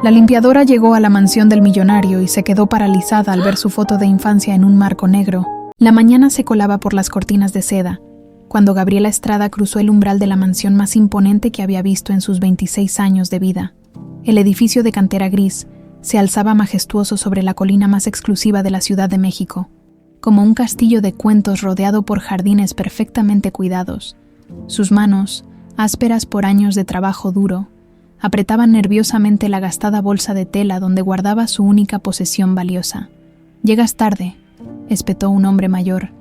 La limpiadora llegó a la mansión del millonario y se quedó paralizada al ver su foto de infancia en un marco negro. La mañana se colaba por las cortinas de seda, cuando Gabriela Estrada cruzó el umbral de la mansión más imponente que había visto en sus 26 años de vida. El edificio de cantera gris se alzaba majestuoso sobre la colina más exclusiva de la Ciudad de México, como un castillo de cuentos rodeado por jardines perfectamente cuidados. Sus manos, ásperas por años de trabajo duro, apretaban nerviosamente la gastada bolsa de tela donde guardaba su única posesión valiosa. «Llegas tarde», espetó un hombre mayor,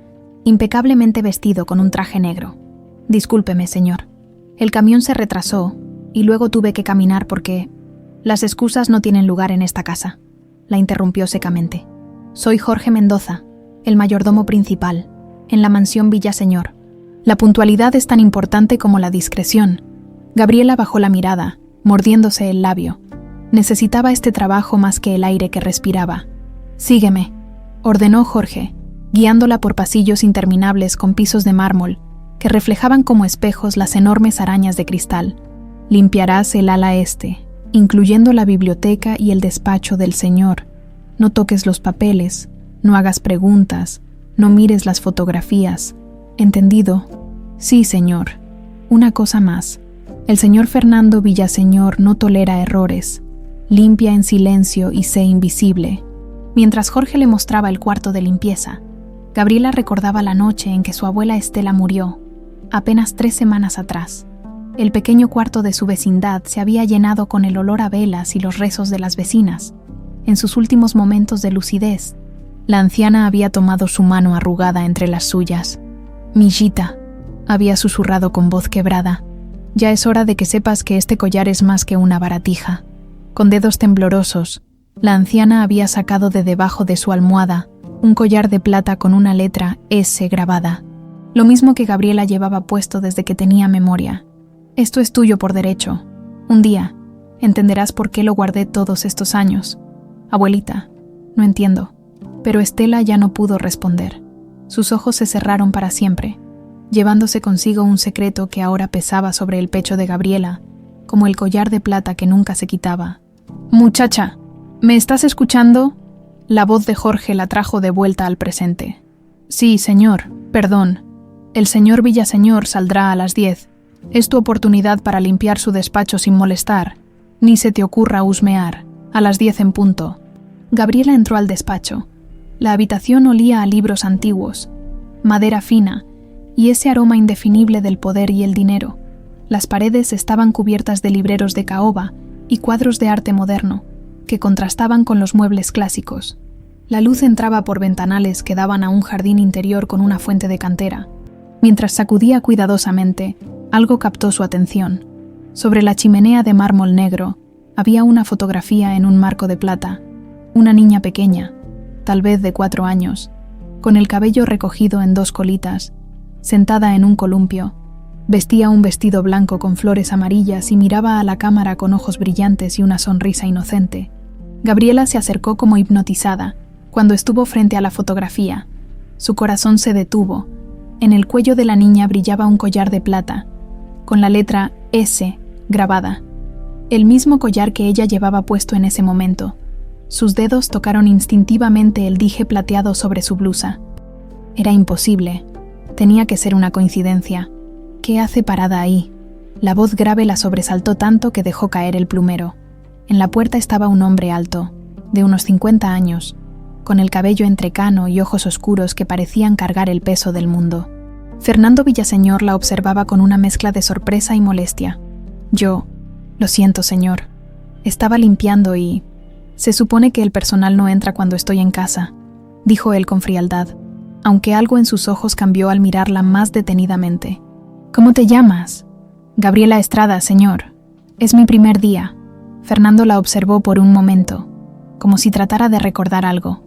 impecablemente vestido con un traje negro. «Discúlpeme, señor. El camión se retrasó y luego tuve que caminar porque... Las excusas no tienen lugar en esta casa», la interrumpió secamente. «Soy Jorge Mendoza, el mayordomo principal, en la mansión Villaseñor. La puntualidad es tan importante como la discreción». Gabriela bajó la mirada, mordiéndose el labio. Necesitaba este trabajo más que el aire que respiraba. «Sígueme», ordenó Jorge, guiándola por pasillos interminables con pisos de mármol que reflejaban como espejos las enormes arañas de cristal. «Limpiarás el ala este, incluyendo la biblioteca y el despacho del señor. No toques los papeles, no hagas preguntas, no mires las fotografías. ¿Entendido?» «Sí, señor. Una cosa más. El señor Fernando Villaseñor no tolera errores. Limpia en silencio y sé invisible». Mientras Jorge le mostraba el cuarto de limpieza, Gabriela recordaba la noche en que su abuela Estela murió, apenas 3 semanas atrás. El pequeño cuarto de su vecindad se había llenado con el olor a velas y los rezos de las vecinas. En sus últimos momentos de lucidez, la anciana había tomado su mano arrugada entre las suyas. «Mijita», había susurrado con voz quebrada, «ya es hora de que sepas que este collar es más que una baratija». Con dedos temblorosos, la anciana había sacado de debajo de su almohada un collar de plata con una letra S grabada, lo mismo que Gabriela llevaba puesto desde que tenía memoria. «Esto es tuyo por derecho. Un día entenderás por qué lo guardé todos estos años. Abuelita, no entiendo». Pero Estela ya no pudo responder. Sus ojos se cerraron para siempre, llevándose consigo un secreto que ahora pesaba sobre el pecho de Gabriela, como el collar de plata que nunca se quitaba. «Muchacha, ¿me estás escuchando?». La voz de Jorge la trajo de vuelta al presente. «Sí, señor, perdón. El señor Villaseñor saldrá a las 10. Es tu oportunidad para limpiar su despacho sin molestar. Ni se te ocurra husmear. A las 10 en punto». Gabriela entró al despacho. La habitación olía a libros antiguos, madera fina y ese aroma indefinible del poder y el dinero. Las paredes estaban cubiertas de libreros de caoba y cuadros de arte moderno, que contrastaban con los muebles clásicos. La luz entraba por ventanales que daban a un jardín interior con una fuente de cantera. Mientras sacudía cuidadosamente, algo captó su atención. Sobre la chimenea de mármol negro había una fotografía en un marco de plata. Una niña pequeña, tal vez de 4 años, con el cabello recogido en 2 colitas, sentada en un columpio. Vestía un vestido blanco con flores amarillas y miraba a la cámara con ojos brillantes y una sonrisa inocente. Gabriela se acercó como hipnotizada. Cuando estuvo frente a la fotografía, su corazón se detuvo. En el cuello de la niña brillaba un collar de plata, con la letra S grabada. El mismo collar que ella llevaba puesto en ese momento. Sus dedos tocaron instintivamente el dije plateado sobre su blusa. Era imposible. Tenía que ser una coincidencia. «¿Qué hace parada ahí?». La voz grave la sobresaltó tanto que dejó caer el plumero. En la puerta estaba un hombre alto, de unos 50 años, con el cabello entrecano y ojos oscuros que parecían cargar el peso del mundo. Fernando Villaseñor la observaba con una mezcla de sorpresa y molestia. «Yo, lo siento, señor. Estaba limpiando y... Se supone que el personal no entra cuando estoy en casa», dijo él con frialdad, aunque algo en sus ojos cambió al mirarla más detenidamente. «¿Cómo te llamas?». «Gabriela Estrada, señor. Es mi primer día». Fernando la observó por un momento, como si tratara de recordar algo.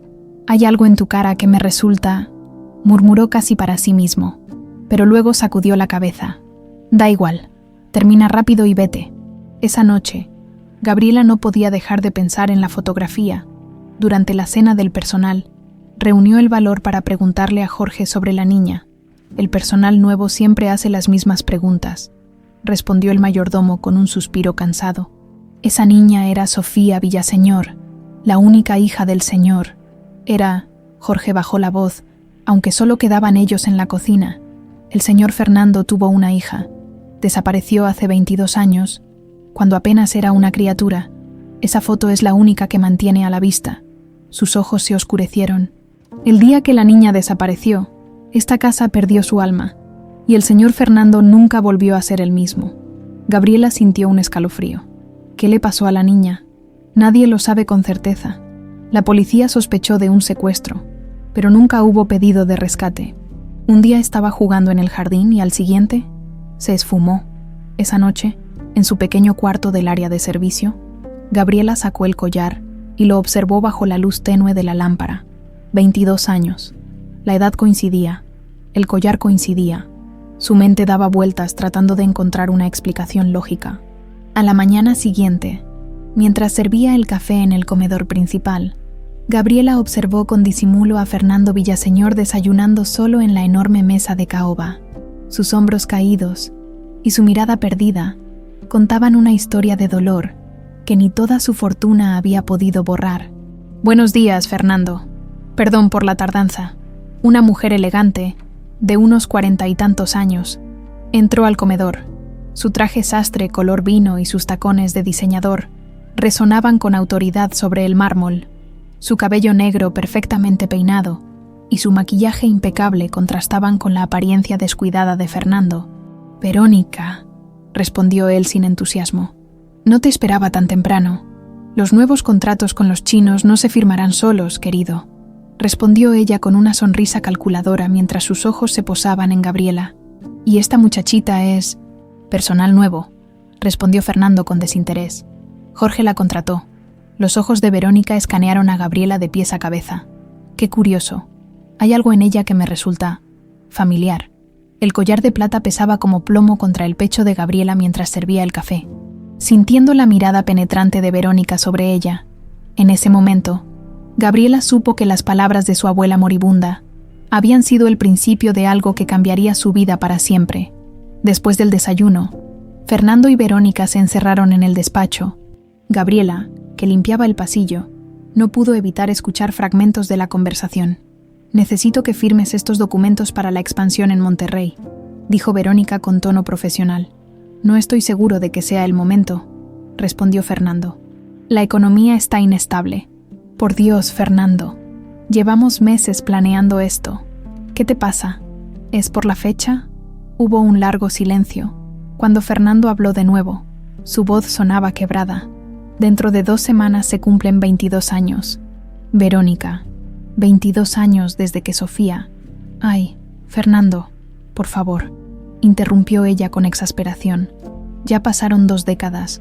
«Hay algo en tu cara que me resulta...», murmuró casi para sí mismo, pero luego sacudió la cabeza. «Da igual. Termina rápido y vete». Esa noche, Gabriela no podía dejar de pensar en la fotografía. Durante la cena del personal, reunió el valor para preguntarle a Jorge sobre la niña. «El personal nuevo siempre hace las mismas preguntas», respondió el mayordomo con un suspiro cansado. Esa niña era Sofía Villaseñor, la única hija del señor. Jorge bajó la voz, aunque solo quedaban ellos en la cocina. El señor Fernando tuvo una hija. Desapareció hace 22 años, cuando apenas era una criatura. Esa foto es la única que mantiene a la vista. Sus ojos se oscurecieron. El día que la niña desapareció, esta casa perdió su alma, y el señor Fernando nunca volvió a ser el mismo. Gabriela sintió un escalofrío. ¿Qué le pasó a la niña? Nadie lo sabe con certeza. La policía sospechó de un secuestro, pero nunca hubo pedido de rescate. Un día estaba jugando en el jardín y al siguiente se esfumó. Esa noche, en su pequeño cuarto del área de servicio, Gabriela sacó el collar y lo observó bajo la luz tenue de la lámpara. 22 años. La edad coincidía. El collar coincidía. Su mente daba vueltas tratando de encontrar una explicación lógica. A la mañana siguiente, mientras servía el café en el comedor principal, Gabriela observó con disimulo a Fernando Villaseñor desayunando solo en la enorme mesa de caoba. Sus hombros caídos y su mirada perdida contaban una historia de dolor que ni toda su fortuna había podido borrar. «Buenos días, Fernando. Perdón por la tardanza». Una mujer elegante, de unos 40 y tantos años, entró al comedor. Su traje sastre color vino y sus tacones de diseñador resonaban con autoridad sobre el mármol. Su cabello negro perfectamente peinado y su maquillaje impecable contrastaban con la apariencia descuidada de Fernando. «Verónica», respondió él sin entusiasmo. «No te esperaba tan temprano. Los nuevos contratos con los chinos no se firmarán solos, querido», respondió ella con una sonrisa calculadora mientras sus ojos se posaban en Gabriela. «Y esta muchachita es personal nuevo», respondió Fernando con desinterés. «Jorge la contrató». Los ojos de Verónica escanearon a Gabriela de pies a cabeza. «Qué curioso. Hay algo en ella que me resulta familiar». El collar de plata pesaba como plomo contra el pecho de Gabriela mientras servía el café. Sintiendo la mirada penetrante de Verónica sobre ella, en ese momento, Gabriela supo que las palabras de su abuela moribunda habían sido el principio de algo que cambiaría su vida para siempre. Después del desayuno, Fernando y Verónica se encerraron en el despacho. Gabriela, que limpiaba el pasillo, no pudo evitar escuchar fragmentos de la conversación. «Necesito que firmes estos documentos para la expansión en Monterrey», dijo Verónica con tono profesional. «No estoy seguro de que sea el momento», respondió Fernando. «La economía está inestable». «Por Dios, Fernando, llevamos meses planeando esto. ¿Qué te pasa? ¿Es por la fecha?» Hubo un largo silencio. Cuando Fernando habló de nuevo, su voz sonaba quebrada. «Dentro de 2 semanas se cumplen 22 años. Verónica, 22 años desde que Sofía...» «Ay, Fernando, por favor», interrumpió ella con exasperación. «Ya pasaron 2 décadas.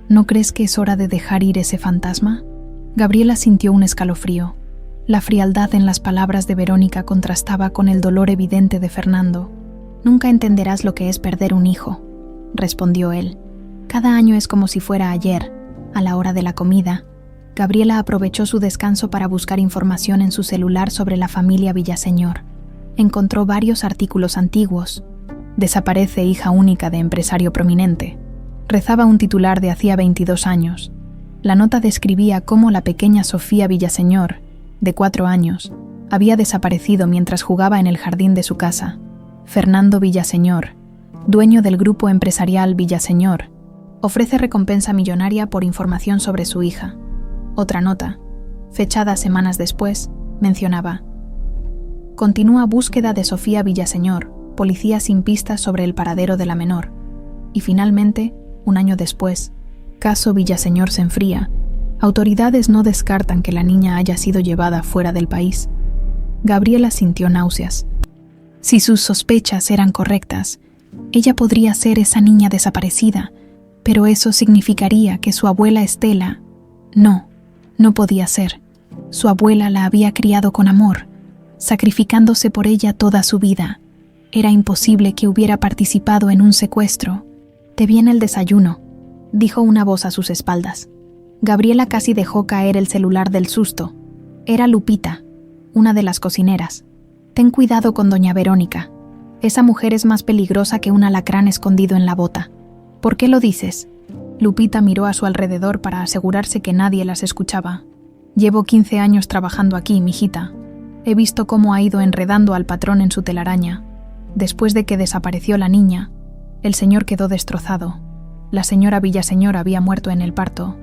¿No crees que es hora de dejar ir ese fantasma?» Gabriela sintió un escalofrío. La frialdad en las palabras de Verónica contrastaba con el dolor evidente de Fernando. «Nunca entenderás lo que es perder un hijo», respondió él. «Cada año es como si fuera ayer». A la hora de la comida, Gabriela aprovechó su descanso para buscar información en su celular sobre la familia Villaseñor. Encontró varios artículos antiguos. «Desaparece hija única de empresario prominente», rezaba un titular de hacía 22 años. La nota describía cómo la pequeña Sofía Villaseñor, de 4 años, había desaparecido mientras jugaba en el jardín de su casa. Fernando Villaseñor, dueño del grupo empresarial Villaseñor, ofrece recompensa millonaria por información sobre su hija. Otra nota, fechada semanas después, mencionaba: «Continúa búsqueda de Sofía Villaseñor, policía sin pistas sobre el paradero de la menor». Y finalmente, 1 año después, caso Villaseñor se enfría. Autoridades no descartan que la niña haya sido llevada fuera del país. Gabriela sintió náuseas. Si sus sospechas eran correctas, ella podría ser esa niña desaparecida, pero eso significaría que su abuela Estela... No podía ser. Su abuela la había criado con amor, sacrificándose por ella toda su vida. Era imposible que hubiera participado en un secuestro. «Te viene el desayuno», dijo una voz a sus espaldas. Gabriela casi dejó caer el celular del susto. Era Lupita, una de las cocineras. «Ten cuidado con doña Verónica. Esa mujer es más peligrosa que un alacrán escondido en la bota». «¿Por qué lo dices?». Lupita miró a su alrededor para asegurarse que nadie las escuchaba. Llevo 15 años trabajando aquí, mijita. He visto cómo ha ido enredando al patrón en su telaraña. Después de que desapareció la niña, el señor quedó destrozado. La señora Villaseñor había muerto en el parto.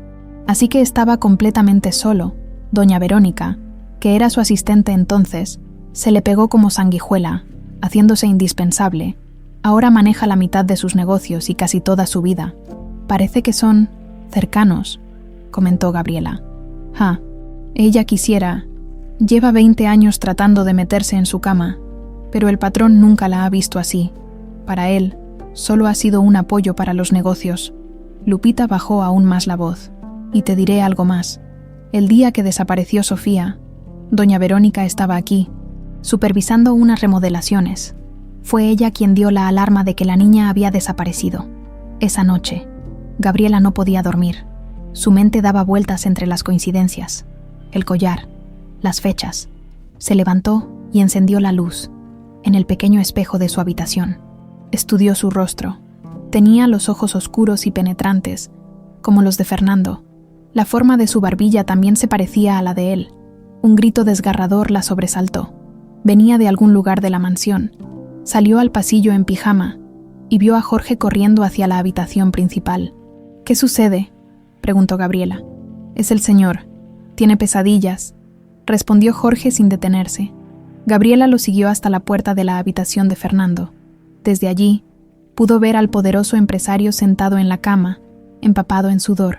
Así que estaba completamente solo. Doña Verónica, que era su asistente entonces, se le pegó como sanguijuela, haciéndose indispensable. Ahora maneja la mitad de sus negocios y casi toda su vida. Parece que son cercanos, comentó Gabriela. Ella quisiera. Lleva 20 años tratando de meterse en su cama, pero el patrón nunca la ha visto así. Para él, solo ha sido un apoyo para los negocios. Lupita bajó aún más la voz. Y te diré algo más. El día que desapareció Sofía, doña Verónica estaba aquí, supervisando unas remodelaciones. Fue ella quien dio la alarma de que la niña había desaparecido. Esa noche, Gabriela no podía dormir. Su mente daba vueltas entre las coincidencias, el collar, las fechas. Se levantó y encendió la luz en el pequeño espejo de su habitación. Estudió su rostro. Tenía los ojos oscuros y penetrantes, como los de Fernando. La forma de su barbilla también se parecía a la de él. Un grito desgarrador la sobresaltó. Venía de algún lugar de la mansión. Salió al pasillo en pijama y vio a Jorge corriendo hacia la habitación principal. ¿Qué sucede?, preguntó Gabriela. Es el señor. Tiene pesadillas, respondió Jorge sin detenerse. Gabriela lo siguió hasta la puerta de la habitación de Fernando. Desde allí, pudo ver al poderoso empresario sentado en la cama, empapado en sudor,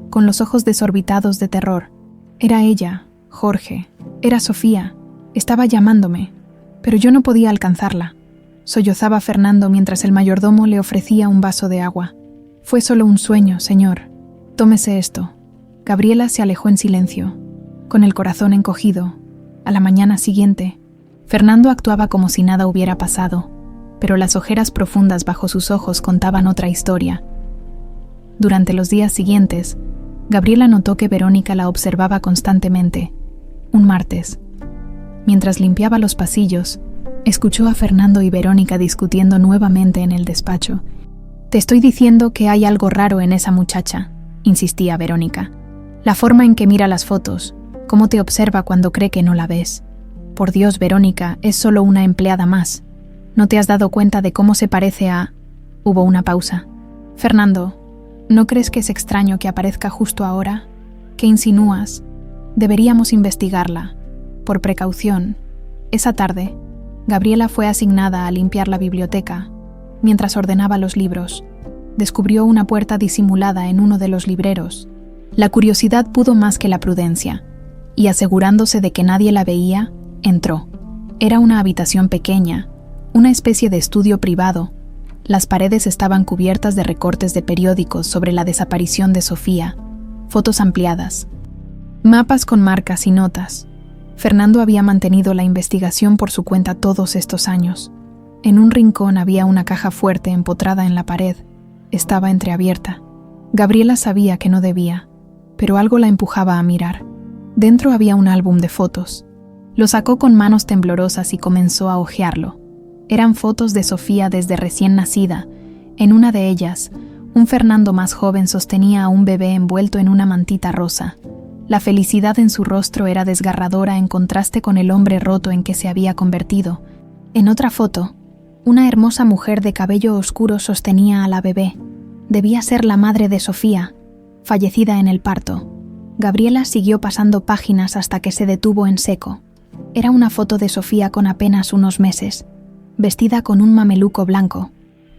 con los ojos desorbitados de terror. Era ella, Jorge, era Sofía, estaba llamándome, pero yo no podía alcanzarla. Sollozaba Fernando mientras el mayordomo le ofrecía un vaso de agua. Fue solo un sueño, señor. Tómese esto. Gabriela se alejó en silencio, con el corazón encogido. A la mañana siguiente, Fernando actuaba como si nada hubiera pasado, pero las ojeras profundas bajo sus ojos contaban otra historia. Durante los días siguientes, Gabriela notó que Verónica la observaba constantemente. Un martes, mientras limpiaba los pasillos, escuchó a Fernando y Verónica discutiendo nuevamente en el despacho. «Te estoy diciendo que hay algo raro en esa muchacha», insistía Verónica. «La forma en que mira las fotos, cómo te observa cuando cree que no la ves. Por Dios, Verónica, es solo una empleada más. ¿No te has dado cuenta de cómo se parece a...?» Hubo una pausa. «Fernando, ¿no crees que es extraño que aparezca justo ahora? ¿Qué insinúas? Deberíamos investigarla. Por precaución». Esa tarde, Gabriela fue asignada a limpiar la biblioteca. Mientras ordenaba los libros, descubrió una puerta disimulada en uno de los libreros. La curiosidad pudo más que la prudencia, y asegurándose de que nadie la veía, entró. Era una habitación pequeña, una especie de estudio privado. Las paredes estaban cubiertas de recortes de periódicos sobre la desaparición de Sofía, fotos ampliadas, mapas con marcas y notas. Fernando había mantenido la investigación por su cuenta todos estos años. En un rincón había una caja fuerte empotrada en la pared. Estaba entreabierta. Gabriela sabía que no debía, pero algo la empujaba a mirar. Dentro había un álbum de fotos. Lo sacó con manos temblorosas y comenzó a hojearlo. Eran fotos de Sofía desde recién nacida. En una de ellas, un Fernando más joven sostenía a un bebé envuelto en una mantita rosa. La felicidad en su rostro era desgarradora en contraste con el hombre roto en que se había convertido. En otra foto, una hermosa mujer de cabello oscuro sostenía a la bebé. Debía ser la madre de Sofía, fallecida en el parto. Gabriela siguió pasando páginas hasta que se detuvo en seco. Era una foto de Sofía con apenas unos meses, vestida con un mameluco blanco.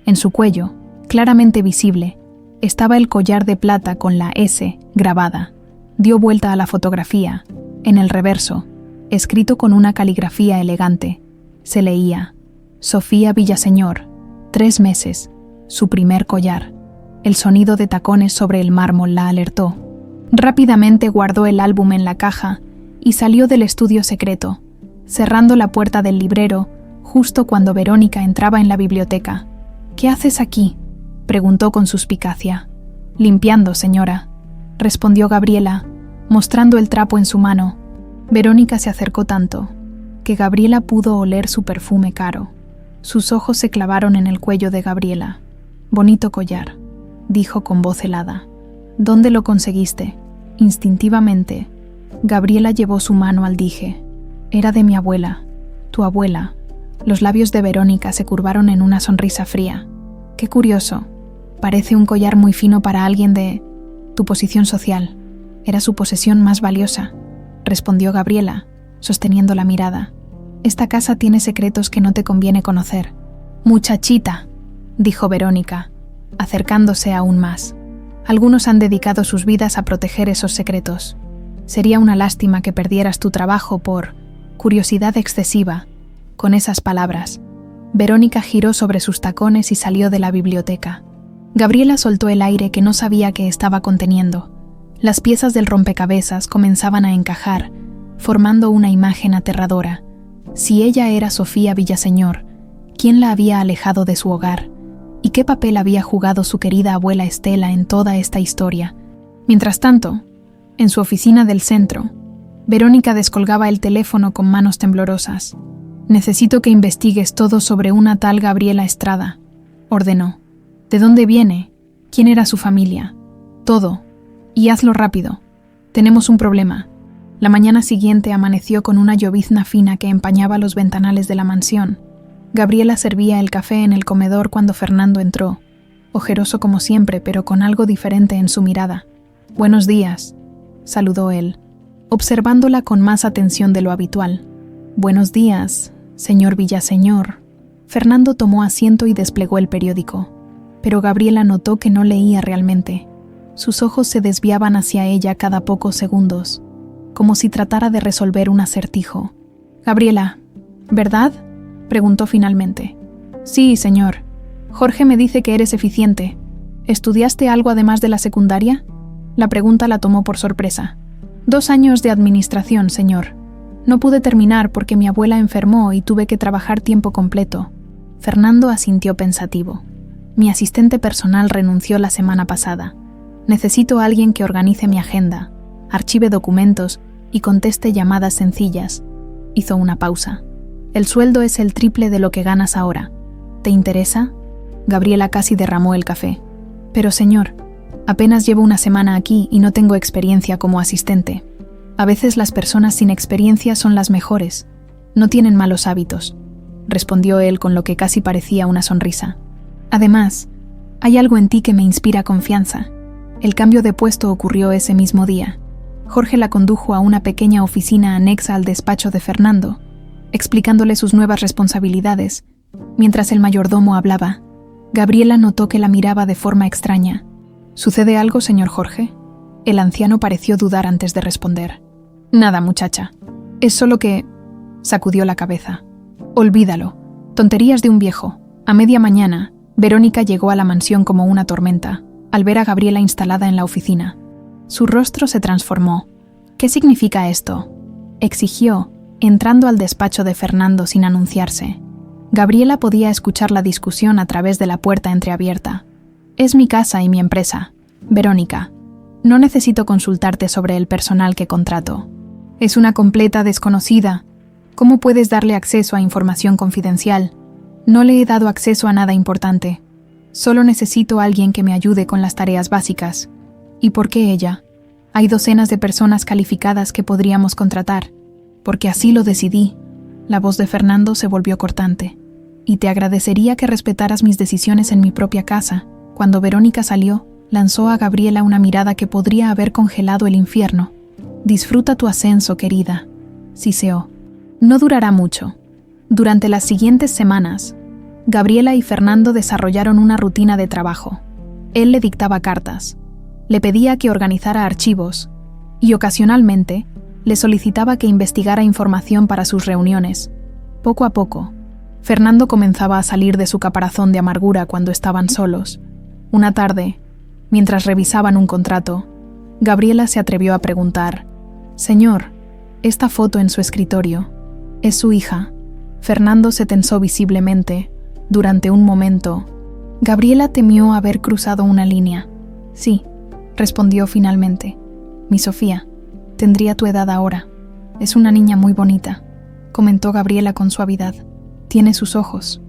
En su cuello, claramente visible, estaba el collar de plata con la S grabada. Dio vuelta a la fotografía. En el reverso, escrito con una caligrafía elegante, se leía: Sofía Villaseñor, 3 meses, su primer collar. El sonido de tacones sobre el mármol la alertó. Rápidamente guardó el álbum en la caja y salió del estudio secreto, cerrando la puerta del librero justo cuando Verónica entraba en la biblioteca. «¿Qué haces aquí?», preguntó con suspicacia. «Limpiando, señora», respondió Gabriela, mostrando el trapo en su mano. Verónica se acercó tanto que Gabriela pudo oler su perfume caro. Sus ojos se clavaron en el cuello de Gabriela. «Bonito collar», dijo con voz helada. ¿Dónde lo conseguiste? Instintivamente, Gabriela llevó su mano al dije. Era de mi abuela, tu abuela. Los labios de Verónica se curvaron en una sonrisa fría. Qué curioso. Parece un collar muy fino para alguien de tu posición social. Era su posesión más valiosa, respondió Gabriela, sosteniendo la mirada. Esta casa tiene secretos que no te conviene conocer. Muchachita, dijo Verónica, acercándose aún más. Algunos han dedicado sus vidas a proteger esos secretos. Sería una lástima que perdieras tu trabajo por curiosidad excesiva. Con esas palabras, Verónica giró sobre sus tacones y salió de la biblioteca. Gabriela soltó el aire que no sabía que estaba conteniendo. Las piezas del rompecabezas comenzaban a encajar, formando una imagen aterradora. Si ella era Sofía Villaseñor, ¿quién la había alejado de su hogar? ¿Y qué papel había jugado su querida abuela Estela en toda esta historia? Mientras tanto, en su oficina del centro, Verónica descolgaba el teléfono con manos temblorosas. «Necesito que investigues todo sobre una tal Gabriela Estrada», ordenó. «¿De dónde viene? ¿Quién era su familia? Todo. Y hazlo rápido. Tenemos un problema». La mañana siguiente amaneció con una llovizna fina que empañaba los ventanales de la mansión. Gabriela servía el café en el comedor cuando Fernando entró, ojeroso como siempre, pero con algo diferente en su mirada. «Buenos días», saludó él, observándola con más atención de lo habitual. «Buenos días, señor Villaseñor». Fernando tomó asiento y desplegó el periódico, pero Gabriela notó que no leía realmente. Sus ojos se desviaban hacia ella cada pocos segundos, como si tratara de resolver un acertijo. «Gabriela, ¿verdad?», preguntó finalmente. «Sí, señor. Jorge me dice que eres eficiente. ¿Estudiaste algo además de la secundaria?». La pregunta la tomó por sorpresa. 2 años de administración, señor. No pude terminar porque mi abuela enfermó y tuve que trabajar tiempo completo». Fernando asintió pensativo. «Mi asistente personal renunció la semana pasada. Necesito a alguien que organice mi agenda, archive documentos y conteste llamadas sencillas». Hizo una pausa. «El sueldo es el triple de lo que ganas ahora. ¿Te interesa?». Gabriela casi derramó el café. «Pero señor, apenas llevo una semana aquí y no tengo experiencia como asistente. A veces las personas sin experiencia son las mejores. No tienen malos hábitos», respondió él con lo que casi parecía una sonrisa. «Además, hay algo en ti que me inspira confianza». El cambio de puesto ocurrió ese mismo día. Jorge la condujo a una pequeña oficina anexa al despacho de Fernando, explicándole sus nuevas responsabilidades. Mientras el mayordomo hablaba, Gabriela notó que la miraba de forma extraña. «¿Sucede algo, señor Jorge?». El anciano pareció dudar antes de responder. «Nada, muchacha. Es solo que…», sacudió la cabeza. «Olvídalo. Tonterías de un viejo». A media mañana, Verónica llegó a la mansión como una tormenta, al ver a Gabriela instalada en la oficina. Su rostro se transformó. «¿Qué significa esto?», exigió, entrando al despacho de Fernando sin anunciarse. Gabriela podía escuchar la discusión a través de la puerta entreabierta. «Es mi casa y mi empresa. Verónica, no necesito consultarte sobre el personal que contrato. Es una completa desconocida. ¿Cómo puedes darle acceso a información confidencial? No le he dado acceso a nada importante. Solo necesito a alguien que me ayude con las tareas básicas». «¿Y por qué ella? Hay docenas de personas calificadas que podríamos contratar. Porque así lo decidí». La voz de Fernando se volvió cortante. «Y te agradecería que respetaras mis decisiones en mi propia casa». Cuando Verónica salió, lanzó a Gabriela una mirada que podría haber congelado el infierno. «Disfruta tu ascenso, querida», siseó. «No durará mucho». Durante las siguientes semanas, Gabriela y Fernando desarrollaron una rutina de trabajo. Él le dictaba cartas, le pedía que organizara archivos y ocasionalmente le solicitaba que investigara información para sus reuniones. Poco a poco, Fernando comenzaba a salir de su caparazón de amargura cuando estaban solos. Una tarde, mientras revisaban un contrato, Gabriela se atrevió a preguntar: «Señor, esta foto en su escritorio, ¿es su hija?». Fernando se tensó visiblemente. Durante un momento, Gabriela temió haber cruzado una línea. «Sí», respondió finalmente. «Mi Sofía, tendría tu edad ahora. Es una niña muy bonita», comentó Gabriela con suavidad. «Tiene sus ojos».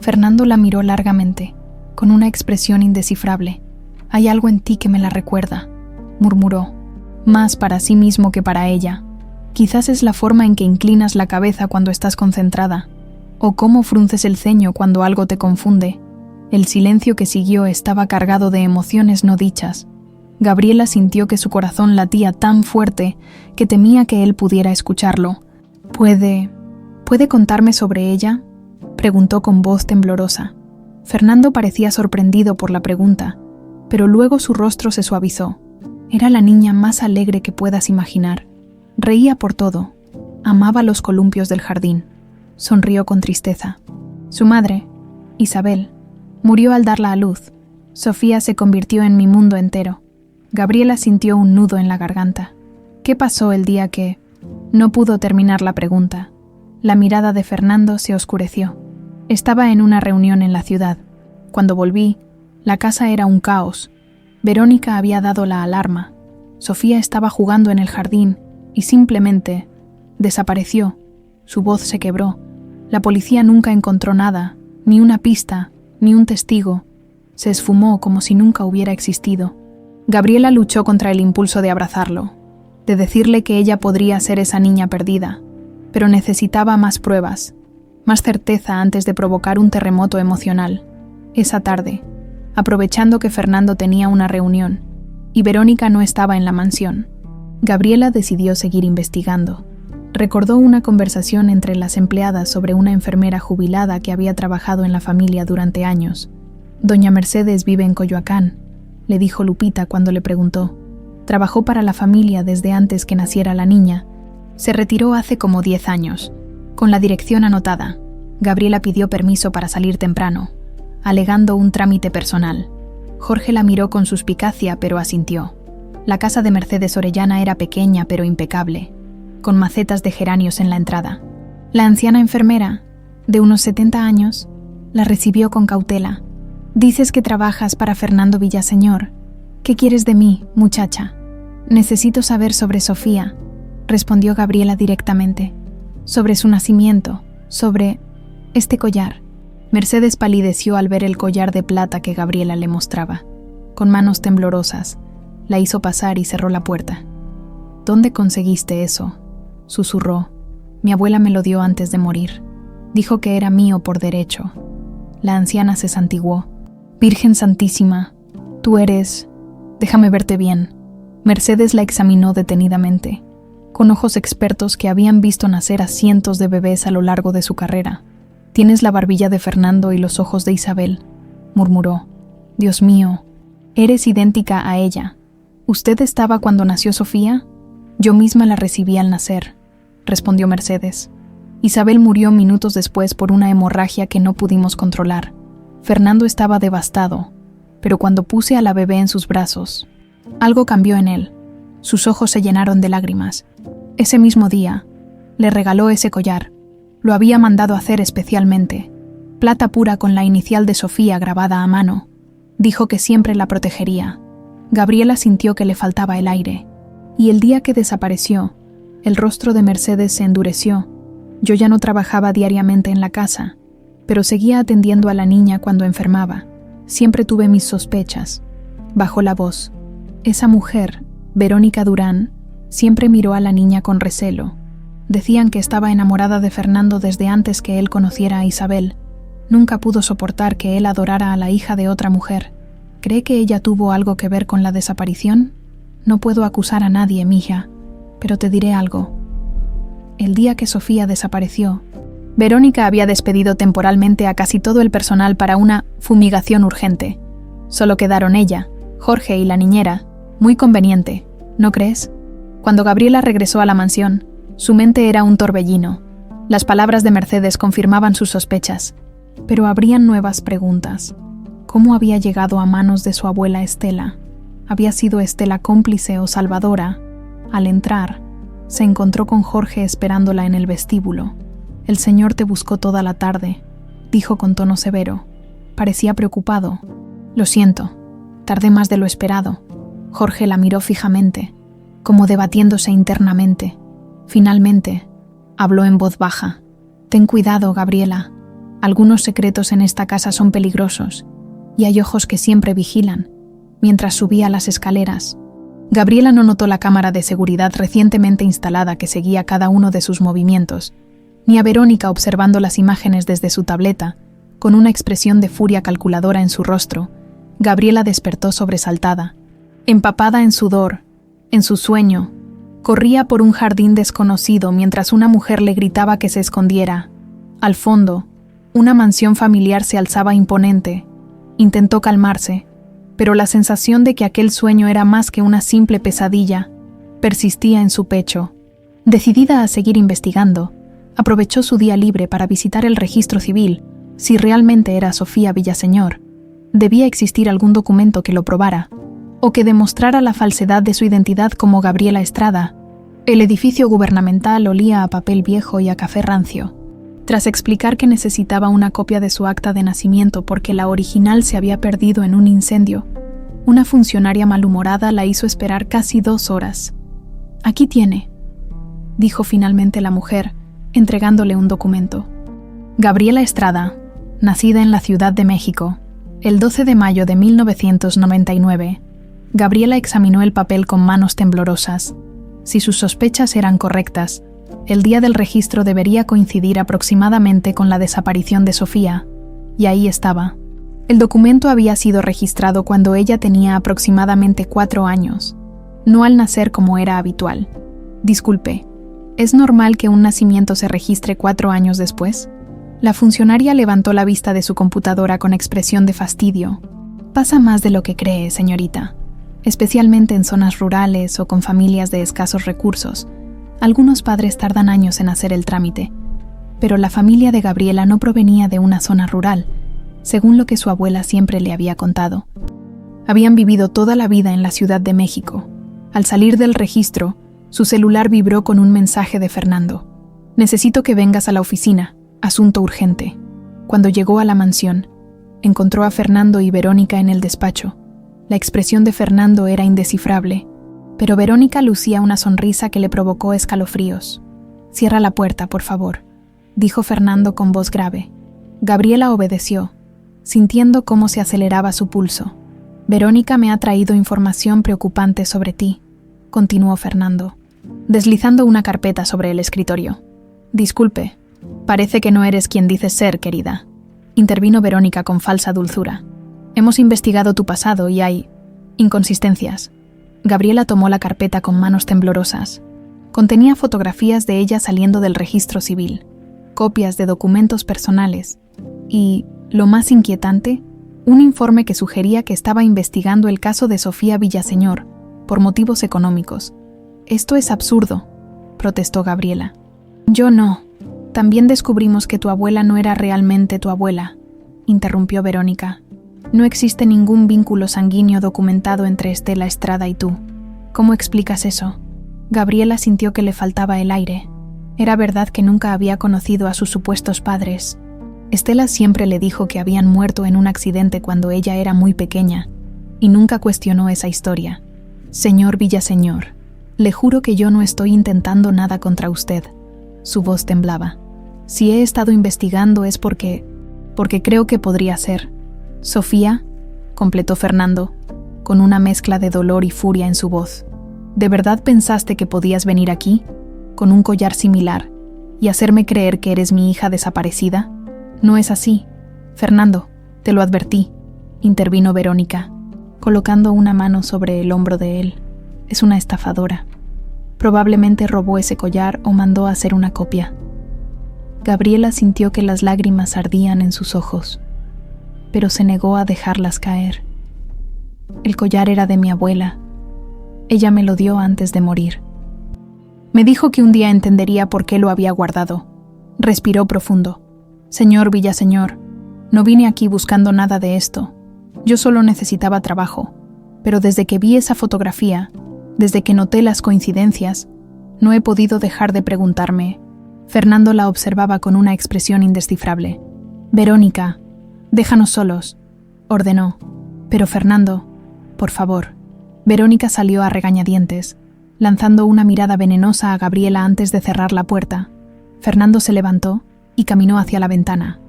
Fernando la miró largamente, con una expresión indescifrable. «Hay algo en ti que me la recuerda». murmuró, más para sí mismo que para ella. Quizás es la forma en que inclinas la cabeza cuando estás concentrada, o cómo frunces el ceño cuando algo te confunde. El silencio que siguió estaba cargado de emociones no dichas. Gabriela sintió que su corazón latía tan fuerte que temía que él pudiera escucharlo. ¿Puede contarme sobre ella?, preguntó con voz temblorosa. Fernando parecía sorprendido por la pregunta, pero luego su rostro se suavizó. Era la niña más alegre que puedas imaginar. Reía por todo. Amaba los columpios del jardín. Sonrió con tristeza. Su madre, Isabel, murió al darla a luz. Sofía se convirtió en mi mundo entero. Gabriela sintió un nudo en la garganta. ¿Qué pasó el día que...? No pudo terminar la pregunta. La mirada de Fernando se oscureció. Estaba en una reunión en la ciudad. Cuando volví, la casa era un caos. Verónica había dado la alarma. Sofía estaba jugando en el jardín y simplemente desapareció. Su voz se quebró. La policía nunca encontró nada, ni una pista, ni un testigo. Se esfumó como si nunca hubiera existido. Gabriela luchó contra el impulso de abrazarlo, de decirle que ella podría ser esa niña perdida, pero necesitaba más pruebas, más certeza antes de provocar un terremoto emocional. Esa tarde, aprovechando que Fernando tenía una reunión y Verónica no estaba en la mansión, Gabriela decidió seguir investigando. Recordó una conversación entre las empleadas sobre una enfermera jubilada que había trabajado en la familia durante años. «Doña Mercedes vive en Coyoacán», le dijo Lupita cuando le preguntó. Trabajó para la familia desde antes que naciera la niña. Se retiró hace como 10 años. Con la dirección anotada, Gabriela pidió permiso para salir temprano, alegando un trámite personal. Jorge la miró con suspicacia, pero asintió. La casa de Mercedes Orellana era pequeña pero impecable, con macetas de geranios en la entrada. La anciana enfermera, de unos 70 años, la recibió con cautela. «Dices que trabajas para Fernando Villaseñor. ¿Qué quieres de mí, muchacha?» «Necesito saber sobre Sofía», respondió Gabriela directamente. «Sobre su nacimiento, sobre este collar». Mercedes palideció al ver el collar de plata que Gabriela le mostraba. Con manos temblorosas, la hizo pasar y cerró la puerta. «¿Dónde conseguiste eso?», susurró. «Mi abuela me lo dio antes de morir. Dijo que era mío por derecho». La anciana se santiguó. «Virgen Santísima, tú eres... Déjame verte bien». Mercedes la examinó detenidamente, con ojos expertos que habían visto nacer a cientos de bebés a lo largo de su carrera. «Tienes la barbilla de Fernando y los ojos de Isabel», murmuró. «Dios mío, eres idéntica a ella. ¿Usted estaba cuando nació Sofía?» «Yo misma la recibí al nacer», respondió Mercedes. «Isabel murió minutos después por una hemorragia que no pudimos controlar. Fernando estaba devastado, pero cuando puse a la bebé en sus brazos, algo cambió en él. Sus ojos se llenaron de lágrimas. Ese mismo día, le regaló ese collar. Lo había mandado hacer especialmente. Plata pura con la inicial de Sofía grabada a mano. Dijo que siempre la protegería». Gabriela sintió que le faltaba el aire. Y el día que desapareció, el rostro de Mercedes se endureció. «Yo ya no trabajaba diariamente en la casa, pero seguía atendiendo a la niña cuando enfermaba. Siempre tuve mis sospechas». Bajó la voz. Esa mujer, Verónica Durán, siempre miró a la niña con recelo. Decían que estaba enamorada de Fernando desde antes que él conociera a Isabel. Nunca pudo soportar que él adorara a la hija de otra mujer. ¿Cree que ella tuvo algo que ver con la desaparición? No puedo acusar a nadie, mija, pero te diré algo. El día que Sofía desapareció, Verónica había despedido temporalmente a casi todo el personal para una fumigación urgente. Solo quedaron ella, Jorge y la niñera. Muy conveniente, ¿no crees? Cuando Gabriela regresó a la mansión, su mente era un torbellino. Las palabras de Mercedes confirmaban sus sospechas, pero habrían nuevas preguntas. ¿Cómo había llegado a manos de su abuela Estela? ¿Había sido Estela cómplice o salvadora? Al entrar, se encontró con Jorge esperándola en el vestíbulo. «El señor te buscó toda la tarde», dijo con tono severo. Parecía preocupado. «Lo siento, tardé más de lo esperado». Jorge la miró fijamente, como debatiéndose internamente. Finalmente, habló en voz baja. «Ten cuidado, Gabriela. Algunos secretos en esta casa son peligrosos, y hay ojos que siempre vigilan». Mientras subía las escaleras, Gabriela no notó la cámara de seguridad recientemente instalada que seguía cada uno de sus movimientos, ni a Verónica observando las imágenes desde su tableta, con una expresión de furia calculadora en su rostro. Gabriela despertó sobresaltada, empapada en sudor, en su sueño. Corría por un jardín desconocido mientras una mujer le gritaba que se escondiera. Al fondo, una mansión familiar se alzaba imponente. Intentó calmarse, pero la sensación de que aquel sueño era más que una simple pesadilla persistía en su pecho. Decidida a seguir investigando, aprovechó su día libre para visitar el registro civil. Si realmente era Sofía Villaseñor, debía existir algún documento que lo probara, o que demostrara la falsedad de su identidad como Gabriela Estrada. El edificio gubernamental olía a papel viejo y a café rancio. Tras explicar que necesitaba una copia de su acta de nacimiento porque la original se había perdido en un incendio, una funcionaria malhumorada la hizo esperar casi 2 horas. «Aquí tiene», dijo finalmente la mujer, entregándole un documento. Gabriela Estrada, nacida en la Ciudad de México, el 12 de mayo de 1999. Gabriela examinó el papel con manos temblorosas. Si sus sospechas eran correctas, el día del registro debería coincidir aproximadamente con la desaparición de Sofía, y ahí estaba. El documento había sido registrado cuando ella tenía aproximadamente 4 años, no al nacer como era habitual. Disculpe, ¿es normal que un nacimiento se registre 4 años después? La funcionaria levantó la vista de su computadora con expresión de fastidio. Pasa más de lo que cree, señorita, especialmente en zonas rurales o con familias de escasos recursos. Algunos padres tardan años en hacer el trámite, pero la familia de Gabriela no provenía de una zona rural, según lo que su abuela siempre le había contado. Habían vivido toda la vida en la Ciudad de México. Al salir del registro, su celular vibró con un mensaje de Fernando. «Necesito que vengas a la oficina, asunto urgente». Cuando llegó a la mansión, encontró a Fernando y Verónica en el despacho. La expresión de Fernando era indescifrable, pero Verónica lucía una sonrisa que le provocó escalofríos. «Cierra la puerta, por favor», dijo Fernando con voz grave. Gabriela obedeció, sintiendo cómo se aceleraba su pulso. «Verónica me ha traído información preocupante sobre ti», continuó Fernando, deslizando una carpeta sobre el escritorio. «Disculpe, parece que no eres quien dices ser, querida», intervino Verónica con falsa dulzura. «Hemos investigado tu pasado y hay inconsistencias». Gabriela tomó la carpeta con manos temblorosas. Contenía fotografías de ella saliendo del registro civil, copias de documentos personales y, lo más inquietante, un informe que sugería que estaba investigando el caso de Sofía Villaseñor por motivos económicos. «Esto es absurdo», protestó Gabriela. «Yo no. También descubrimos que tu abuela no era realmente tu abuela», interrumpió Verónica. «No existe ningún vínculo sanguíneo documentado entre Estela Estrada y tú. ¿Cómo explicas eso?» Gabriela sintió que le faltaba el aire. Era verdad que nunca había conocido a sus supuestos padres. Estela siempre le dijo que habían muerto en un accidente cuando ella era muy pequeña, y nunca cuestionó esa historia. «Señor Villaseñor, le juro que yo no estoy intentando nada contra usted». Su voz temblaba. «Si he estado investigando es porque creo que podría ser». «Sofía», completó Fernando, con una mezcla de dolor y furia en su voz. «¿De verdad pensaste que podías venir aquí, con un collar similar, y hacerme creer que eres mi hija desaparecida? No es así. Fernando, te lo advertí», intervino Verónica, colocando una mano sobre el hombro de él. «Es una estafadora. Probablemente robó ese collar o mandó a hacer una copia». Gabriela sintió que las lágrimas ardían en sus ojos, pero se negó a dejarlas caer. «El collar era de mi abuela. Ella me lo dio antes de morir. Me dijo que un día entendería por qué lo había guardado». Respiró profundo. «Señor Villaseñor, no vine aquí buscando nada de esto. Yo solo necesitaba trabajo, pero desde que vi esa fotografía, desde que noté las coincidencias, no he podido dejar de preguntarme». Fernando la observaba con una expresión indescifrable. «Verónica, déjanos solos», ordenó. «Pero Fernando, por favor». Verónica salió a regañadientes, lanzando una mirada venenosa a Gabriela antes de cerrar la puerta. Fernando se levantó y caminó hacia la ventana.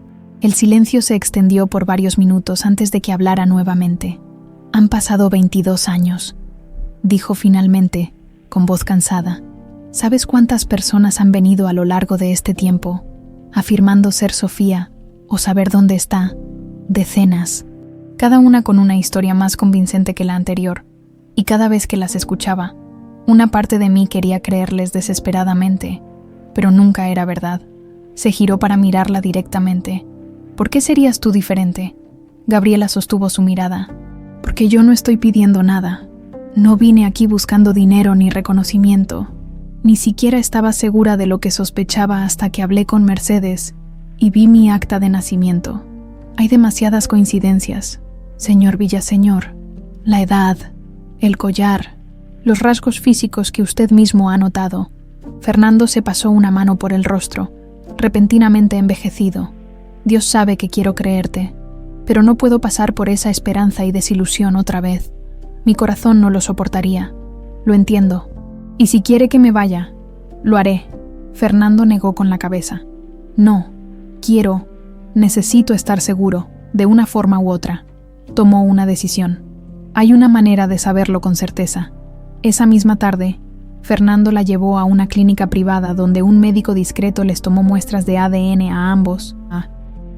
El silencio se extendió por varios minutos antes de que hablara nuevamente. «Han pasado 22 años. dijo finalmente, con voz cansada. ¿Sabes cuántas personas han venido a lo largo de este tiempo, afirmando ser Sofía o saber dónde está? Decenas, cada una con una historia más convincente que la anterior, y cada vez que las escuchaba, una parte de mí quería creerles desesperadamente, pero nunca era verdad. Se giró para mirarla directamente. ¿Por qué serías tú diferente? Gabriela sostuvo su mirada. Porque yo no estoy pidiendo nada. No vine aquí buscando dinero ni reconocimiento. Ni siquiera estaba segura de lo que sospechaba hasta que hablé con Mercedes y vi mi acta de nacimiento. Hay demasiadas coincidencias, señor Villaseñor. La edad, el collar, los rasgos físicos que usted mismo ha notado. Fernando se pasó una mano por el rostro, repentinamente envejecido. Dios sabe que quiero creerte, pero no puedo pasar por esa esperanza y desilusión otra vez. Mi corazón no lo soportaría. Lo entiendo. Y si quiere que me vaya, lo haré. Fernando negó con la cabeza. No, necesito estar seguro, de una forma u otra. Tomó una decisión. Hay una manera de saberlo con certeza. Esa misma tarde, Fernando la llevó a una clínica privada donde un médico discreto les tomó muestras de ADN a ambos.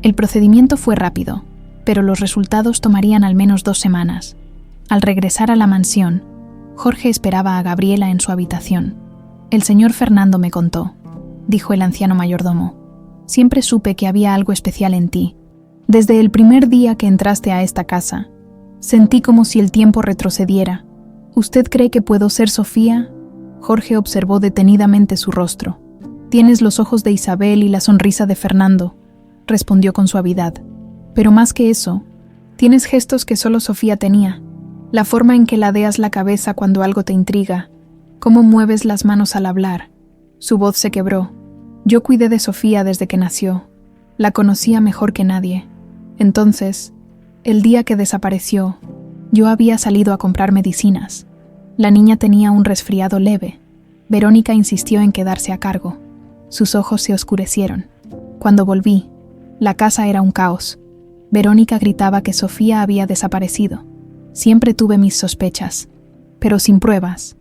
El procedimiento fue rápido, pero los resultados tomarían al menos 2 semanas. Al regresar a la mansión, Jorge esperaba a Gabriela en su habitación. El señor Fernando me contó, dijo el anciano mayordomo. Siempre supe que había algo especial en ti. Desde el primer día que entraste a esta casa, sentí como si el tiempo retrocediera. ¿Usted cree que puedo ser Sofía? Jorge observó detenidamente su rostro. Tienes los ojos de Isabel y la sonrisa de Fernando, respondió con suavidad. Pero más que eso, tienes gestos que solo Sofía tenía. La forma en que ladeas la cabeza cuando algo te intriga, cómo mueves las manos al hablar. Su voz se quebró. Yo cuidé de Sofía desde que nació. La conocía mejor que nadie. Entonces, el día que desapareció, yo había salido a comprar medicinas. La niña tenía un resfriado leve. Verónica insistió en quedarse a cargo. Sus ojos se oscurecieron. Cuando volví, la casa era un caos. Verónica gritaba que Sofía había desaparecido. Siempre tuve mis sospechas, pero sin pruebas.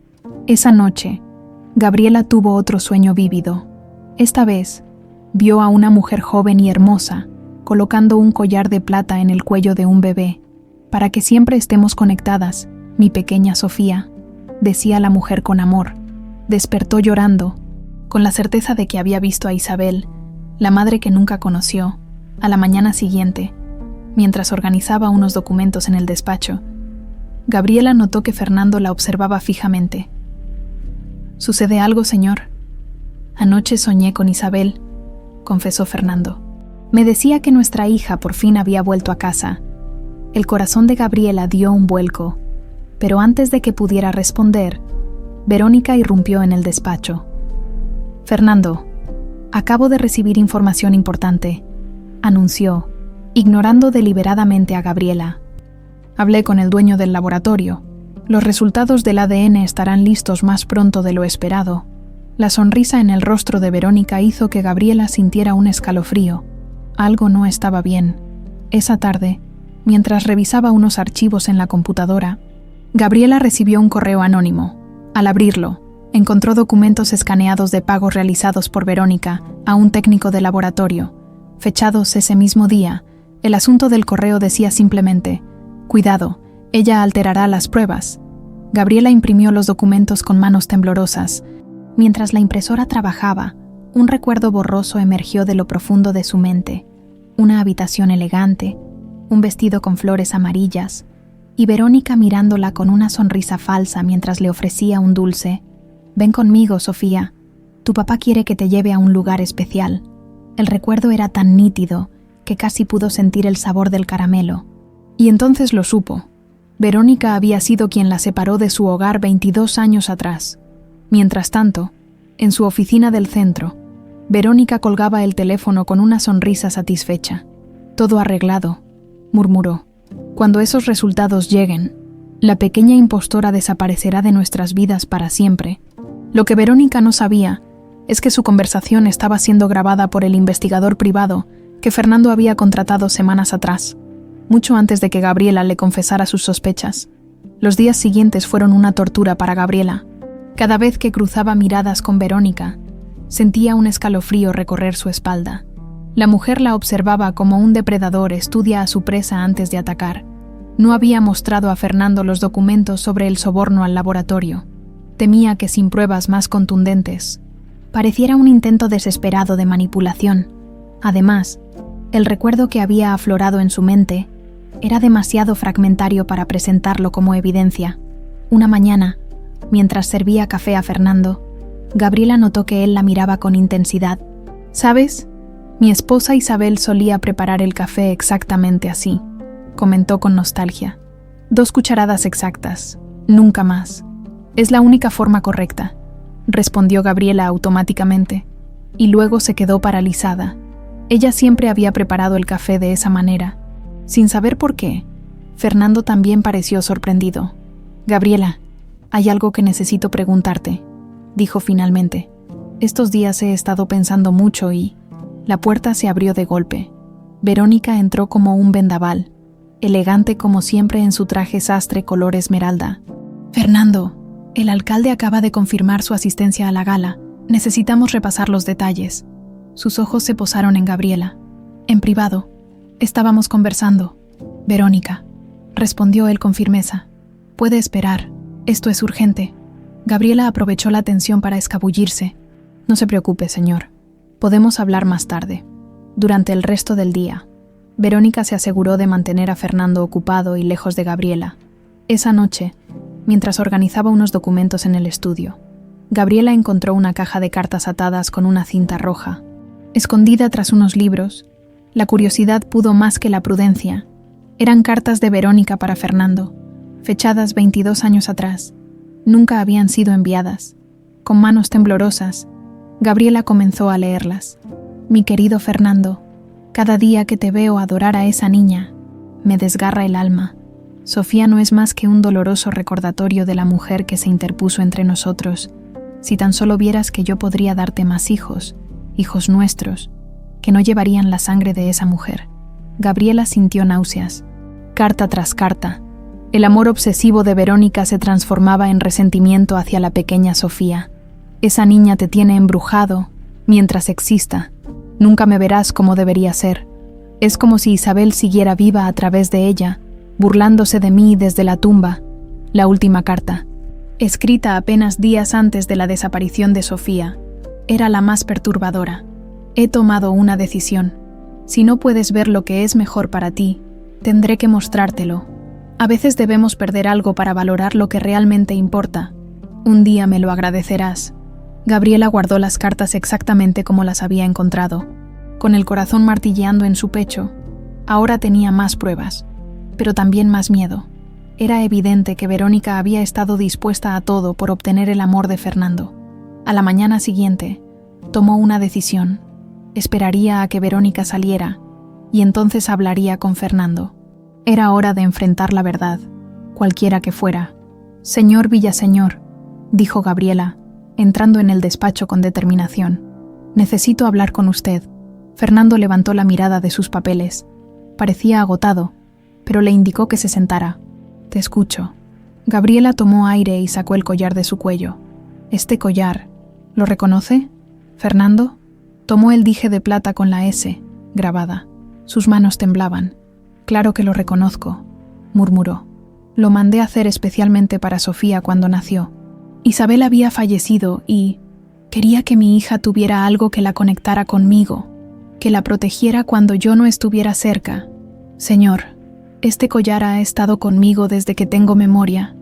Esa noche, Gabriela tuvo otro sueño vívido. Esta vez, vio a una mujer joven y hermosa colocando un collar de plata en el cuello de un bebé. Para que siempre estemos conectadas, mi pequeña Sofía, decía la mujer con amor. Despertó llorando, con la certeza de que había visto a Isabel, la madre que nunca conoció, a la mañana siguiente, mientras organizaba unos documentos en el despacho. Gabriela notó que Fernando la observaba fijamente. ¿Sucede algo, señor? Anoche soñé con Isabel, confesó Fernando. Me decía que nuestra hija por fin había vuelto a casa. El corazón de Gabriela dio un vuelco, pero antes de que pudiera responder, Verónica irrumpió en el despacho. Fernando, acabo de recibir información importante, anunció, ignorando deliberadamente a Gabriela. Hablé con el dueño del laboratorio. Los resultados del ADN estarán listos más pronto de lo esperado. La sonrisa en el rostro de Verónica hizo que Gabriela sintiera un escalofrío. Algo no estaba bien. Esa tarde, mientras revisaba unos archivos en la computadora, Gabriela recibió un correo anónimo. Al abrirlo, encontró documentos escaneados de pagos realizados por Verónica a un técnico de laboratorio, fechados ese mismo día. El asunto del correo decía simplemente: «Cuidado, ella alterará las pruebas». Gabriela imprimió los documentos con manos temblorosas. Mientras la impresora trabajaba, un recuerdo borroso emergió de lo profundo de su mente. Una habitación elegante, un vestido con flores amarillas, y Verónica mirándola con una sonrisa falsa mientras le ofrecía un dulce. «Ven conmigo, Sofía. Tu papá quiere que te lleve a un lugar especial». El recuerdo era tan nítido que casi pudo sentir el sabor del caramelo. Y entonces lo supo. Verónica había sido quien la separó de su hogar 22 años atrás. Mientras tanto, en su oficina del centro, Verónica colgaba el teléfono con una sonrisa satisfecha. «Todo arreglado», murmuró. «Cuando esos resultados lleguen, la pequeña impostora desaparecerá de nuestras vidas para siempre». Lo que Verónica no sabía es que su conversación estaba siendo grabada por el investigador privado que Fernando había contratado semanas atrás, mucho antes de que Gabriela le confesara sus sospechas. Los días siguientes fueron una tortura para Gabriela. Cada vez que cruzaba miradas con Verónica, sentía un escalofrío recorrer su espalda. La mujer la observaba como un depredador estudia a su presa antes de atacar. No había mostrado a Fernando los documentos sobre el soborno al laboratorio. Temía que sin pruebas más contundentes pareciera un intento desesperado de manipulación. Además, el recuerdo que había aflorado en su mente era demasiado fragmentario para presentarlo como evidencia. Una mañana, mientras servía café a Fernando, Gabriela notó que él la miraba con intensidad. «¿Sabes? Mi esposa Isabel solía preparar el café exactamente así», comentó con nostalgia. 2 cucharadas exactas, nunca más. «Es la única forma correcta», respondió Gabriela automáticamente, y luego se quedó paralizada. Ella siempre había preparado el café de esa manera. Sin saber por qué, Fernando también pareció sorprendido. «Gabriela, hay algo que necesito preguntarte», dijo finalmente. «Estos días he estado pensando mucho y...» La puerta se abrió de golpe. Verónica entró como un vendaval, elegante como siempre en su traje sastre color esmeralda. «Fernando, el alcalde acaba de confirmar su asistencia a la gala. Necesitamos repasar los detalles». Sus ojos se posaron en Gabriela. «En privado. Estábamos conversando». «Verónica», respondió él con firmeza. «Puede esperar. Esto es urgente». Gabriela aprovechó la tensión para escabullirse. «No se preocupe, señor. Podemos hablar más tarde». Durante el resto del día, Verónica se aseguró de mantener a Fernando ocupado y lejos de Gabriela. Esa noche, mientras organizaba unos documentos en el estudio, Gabriela encontró una caja de cartas atadas con una cinta roja. Escondida tras unos libros, la curiosidad pudo más que la prudencia. Eran cartas de Verónica para Fernando, fechadas 22 años atrás. Nunca habían sido enviadas. Con manos temblorosas, Gabriela comenzó a leerlas. «Mi querido Fernando, cada día que te veo adorar a esa niña, me desgarra el alma. Sofía no es más que un doloroso recordatorio de la mujer que se interpuso entre nosotros. Si tan solo vieras que yo podría darte más hijos, hijos nuestros, que no llevarían la sangre de esa mujer». Gabriela sintió náuseas. Carta tras carta, el amor obsesivo de Verónica se transformaba en resentimiento hacia la pequeña Sofía. «Esa niña te tiene embrujado. Mientras exista, nunca me verás como debería ser. Es como si Isabel siguiera viva a través de ella, burlándose de mí desde la tumba». La última carta, escrita apenas días antes de la desaparición de Sofía, era la más perturbadora. «He tomado una decisión. Si no puedes ver lo que es mejor para ti, tendré que mostrártelo. A veces debemos perder algo para valorar lo que realmente importa. Un día me lo agradecerás». Gabriela guardó las cartas exactamente como las había encontrado, con el corazón martilleando en su pecho. Ahora tenía más pruebas, pero también más miedo. Era evidente que Verónica había estado dispuesta a todo por obtener el amor de Fernando. A la mañana siguiente, tomó una decisión. Esperaría a que Verónica saliera, y entonces hablaría con Fernando. Era hora de enfrentar la verdad, cualquiera que fuera. «Señor Villaseñor», dijo Gabriela, entrando en el despacho con determinación. «Necesito hablar con usted». Fernando levantó la mirada de sus papeles. Parecía agotado, pero le indicó que se sentara. «Te escucho». Gabriela tomó aire y sacó el collar de su cuello. «Este collar, ¿lo reconoce, Fernando?» Tomó el dije de plata con la S, grabada. Sus manos temblaban. «Claro que lo reconozco», murmuró. «Lo mandé a hacer especialmente para Sofía cuando nació. Isabel había fallecido y quería que mi hija tuviera algo que la conectara conmigo, que la protegiera cuando yo no estuviera cerca. Señor, este collar ha estado conmigo desde que tengo memoria.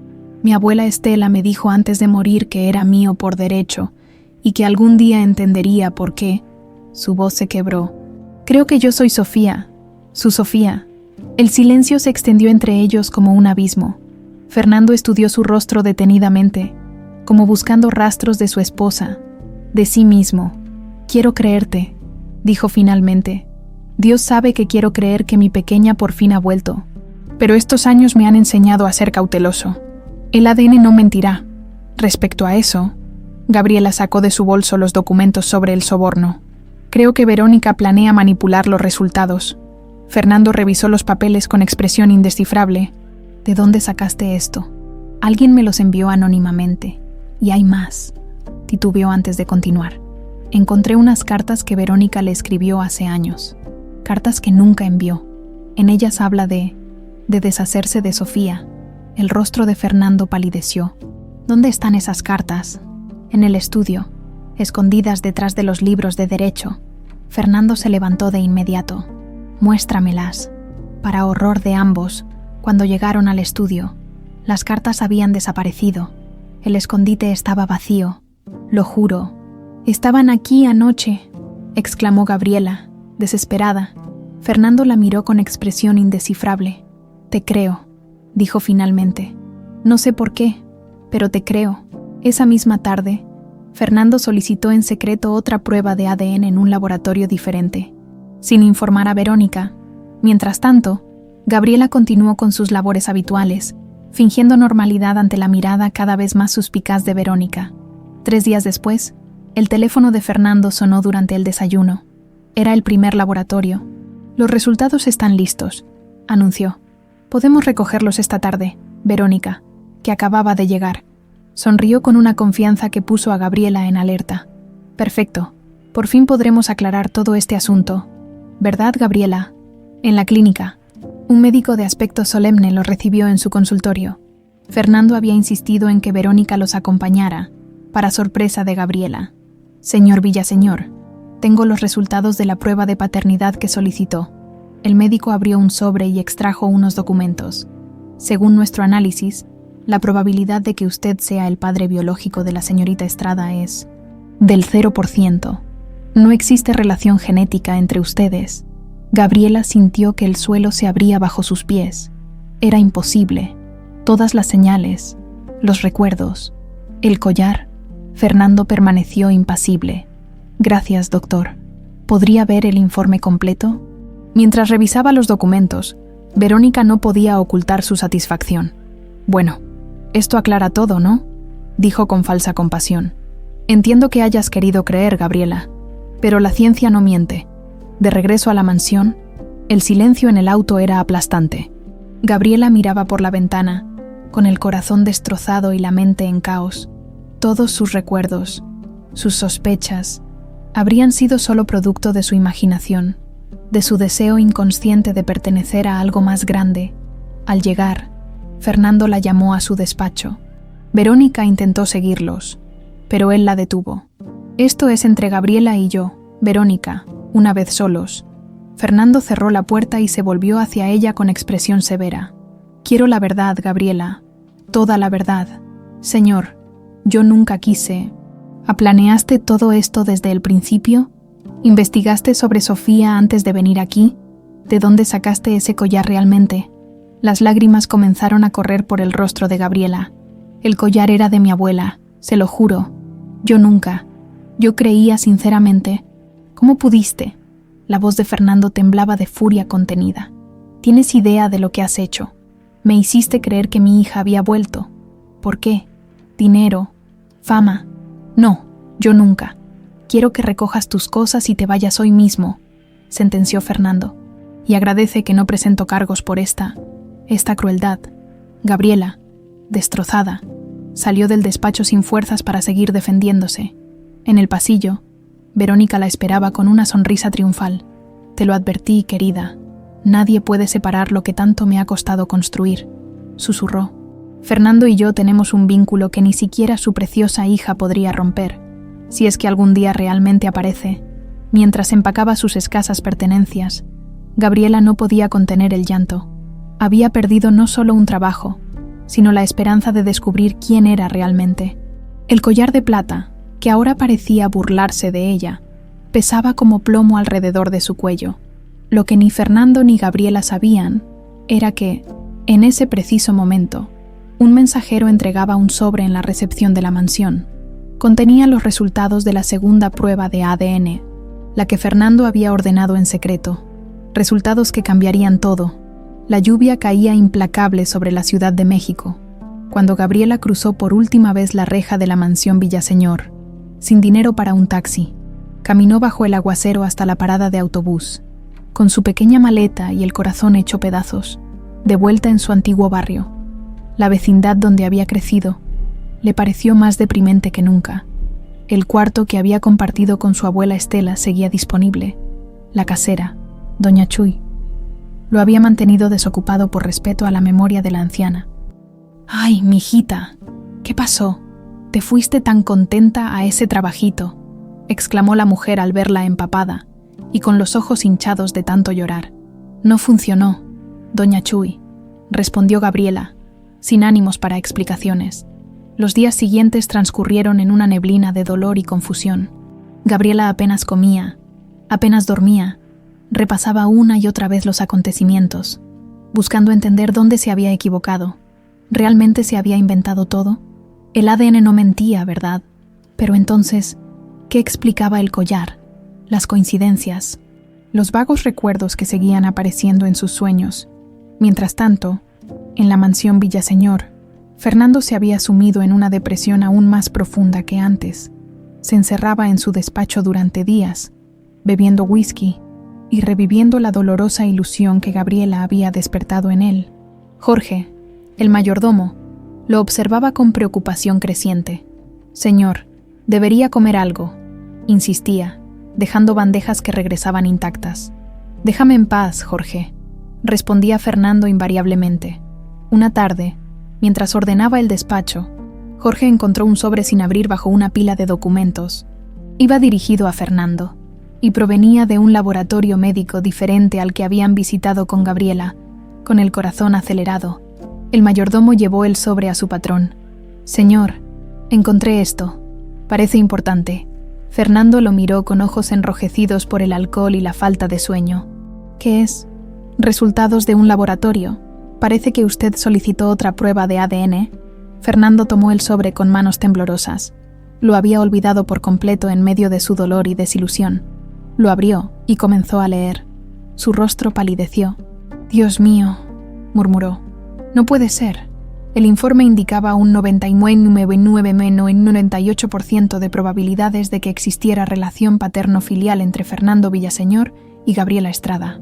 Mi abuela Estela me dijo antes de morir que era mío por derecho y que algún día entendería por qué». Su voz se quebró. «Creo que yo soy Sofía, su Sofía». El silencio se extendió entre ellos como un abismo. Fernando estudió su rostro detenidamente, como buscando rastros de su esposa, de sí mismo. «Quiero creerte», dijo finalmente. «Dios sabe que quiero creer que mi pequeña por fin ha vuelto. Pero estos años me han enseñado a ser cauteloso. El ADN no mentirá. Respecto a eso», Gabriela sacó de su bolso los documentos sobre el soborno. «Creo que Verónica planea manipular los resultados». Fernando revisó los papeles con expresión indescifrable. «¿De dónde sacaste esto?». Alguien me los envió anónimamente. Y hay más. Titubeó antes de continuar. Encontré unas cartas que Verónica le escribió hace años. Cartas que nunca envió. En ellas habla de deshacerse de Sofía. El rostro de Fernando palideció. ¿Dónde están esas cartas? En el estudio, escondidas detrás de los libros de derecho. Fernando se levantó de inmediato. Muéstramelas. Para horror de ambos, cuando llegaron al estudio, las cartas habían desaparecido. El escondite estaba vacío. Lo juro. Estaban aquí anoche, exclamó Gabriela, desesperada. Fernando la miró con expresión indescifrable. Te creo, dijo finalmente. No sé por qué, pero te creo. Esa misma tarde, Fernando solicitó en secreto otra prueba de ADN en un laboratorio diferente, sin informar a Verónica. Mientras tanto, Gabriela continuó con sus labores habituales, fingiendo normalidad ante la mirada cada vez más suspicaz de Verónica. 3 días después, el teléfono de Fernando sonó durante el desayuno. Era el primer laboratorio. Los resultados están listos, anunció. Podemos recogerlos esta tarde, Verónica, que acababa de llegar. Sonrió con una confianza que puso a Gabriela en alerta. Perfecto. Por fin podremos aclarar todo este asunto. ¿Verdad, Gabriela? En la clínica, un médico de aspecto solemne los recibió en su consultorio. Fernando había insistido en que Verónica los acompañara, para sorpresa de Gabriela. Señor Villaseñor, tengo los resultados de la prueba de paternidad que solicitó. El médico abrió un sobre y extrajo unos documentos. Según nuestro análisis, la probabilidad de que usted sea el padre biológico de la señorita Estrada es del 0%. No existe relación genética entre ustedes. Gabriela sintió que el suelo se abría bajo sus pies. Era imposible. Todas las señales, los recuerdos, el collar. Fernando permaneció impasible. Gracias, doctor. ¿Podría ver el informe completo? Mientras revisaba los documentos, Verónica no podía ocultar su satisfacción. Bueno, esto aclara todo, ¿no? Dijo con falsa compasión. Entiendo que hayas querido creer, Gabriela, pero la ciencia no miente. De regreso a la mansión, el silencio en el auto era aplastante. Gabriela miraba por la ventana, con el corazón destrozado y la mente en caos. Todos sus recuerdos, sus sospechas, habrían sido solo producto de su imaginación, de su deseo inconsciente de pertenecer a algo más grande. Al llegar, Fernando la llamó a su despacho. Verónica intentó seguirlos, pero él la detuvo. Esto es entre Gabriela y yo, Verónica, una vez solos. Fernando cerró la puerta y se volvió hacia ella con expresión severa. Quiero la verdad, Gabriela, toda la verdad. Señor, yo nunca quise. ¿Planeaste todo esto desde el principio? ¿Investigaste sobre Sofía antes de venir aquí? ¿De dónde sacaste ese collar realmente? Las lágrimas comenzaron a correr por el rostro de Gabriela. El collar era de mi abuela, se lo juro. Yo nunca. Yo creía sinceramente. ¿Cómo pudiste? La voz de Fernando temblaba de furia contenida. ¿Tienes idea de lo que has hecho? Me hiciste creer que mi hija había vuelto. ¿Por qué? Dinero, fama. No, yo nunca. Quiero que recojas tus cosas y te vayas hoy mismo, sentenció Fernando. Y agradece que no presento cargos por esta crueldad. Gabriela, destrozada, salió del despacho sin fuerzas para seguir defendiéndose. En el pasillo, Verónica la esperaba con una sonrisa triunfal. Te lo advertí, querida. Nadie puede separar lo que tanto me ha costado construir, susurró. Fernando y yo tenemos un vínculo que ni siquiera su preciosa hija podría romper, si es que algún día realmente aparece. Mientras empacaba sus escasas pertenencias, Gabriela no podía contener el llanto. Había perdido no solo un trabajo, sino la esperanza de descubrir quién era realmente. El collar de plata, que ahora parecía burlarse de ella, pesaba como plomo alrededor de su cuello. Lo que ni Fernando ni Gabriela sabían era que, en ese preciso momento, un mensajero entregaba un sobre en la recepción de la mansión. Contenía los resultados de la segunda prueba de ADN, la que Fernando había ordenado en secreto. Resultados que cambiarían todo. La lluvia caía implacable sobre la Ciudad de México, cuando Gabriela cruzó por última vez la reja de la mansión Villaseñor, sin dinero para un taxi. Caminó bajo el aguacero hasta la parada de autobús, con su pequeña maleta y el corazón hecho pedazos, de vuelta en su antiguo barrio. La vecindad donde había crecido le pareció más deprimente que nunca. El cuarto que había compartido con su abuela Estela seguía disponible. La casera, doña Chuy, lo había mantenido desocupado por respeto a la memoria de la anciana. «Ay, mijita, ¿qué pasó? ¿Te fuiste tan contenta a ese trabajito?», exclamó la mujer al verla empapada y con los ojos hinchados de tanto llorar. «No funcionó, doña Chuy», respondió Gabriela, sin ánimos para explicaciones. Los días siguientes transcurrieron en una neblina de dolor y confusión. Gabriela apenas comía, apenas dormía, repasaba una y otra vez los acontecimientos, buscando entender dónde se había equivocado. ¿Realmente se había inventado todo? El ADN no mentía, ¿verdad? Pero entonces, ¿qué explicaba el collar, las coincidencias, los vagos recuerdos que seguían apareciendo en sus sueños? Mientras tanto, en la mansión Villaseñor, Fernando se había sumido en una depresión aún más profunda que antes. Se encerraba en su despacho durante días, bebiendo whisky y reviviendo la dolorosa ilusión que Gabriela había despertado en él. Jorge, el mayordomo, lo observaba con preocupación creciente. «Señor, debería comer algo», insistía, dejando bandejas que regresaban intactas. «Déjame en paz, Jorge», respondía Fernando invariablemente. Una tarde, mientras ordenaba el despacho, Jorge encontró un sobre sin abrir bajo una pila de documentos. Iba dirigido a Fernando y provenía de un laboratorio médico diferente al que habían visitado con Gabriela. Con el corazón acelerado, el mayordomo llevó el sobre a su patrón. «Señor, encontré esto. Parece importante». Fernando lo miró con ojos enrojecidos por el alcohol y la falta de sueño. «¿Qué es?» «Resultados de un laboratorio. Parece que usted solicitó otra prueba de ADN». Fernando tomó el sobre con manos temblorosas. Lo había olvidado por completo en medio de su dolor y desilusión. Lo abrió y comenzó a leer. Su rostro palideció. «Dios mío», murmuró. «No puede ser». El informe indicaba un 99,98% de probabilidades de que existiera relación paterno-filial entre Fernando Villaseñor y Gabriela Estrada.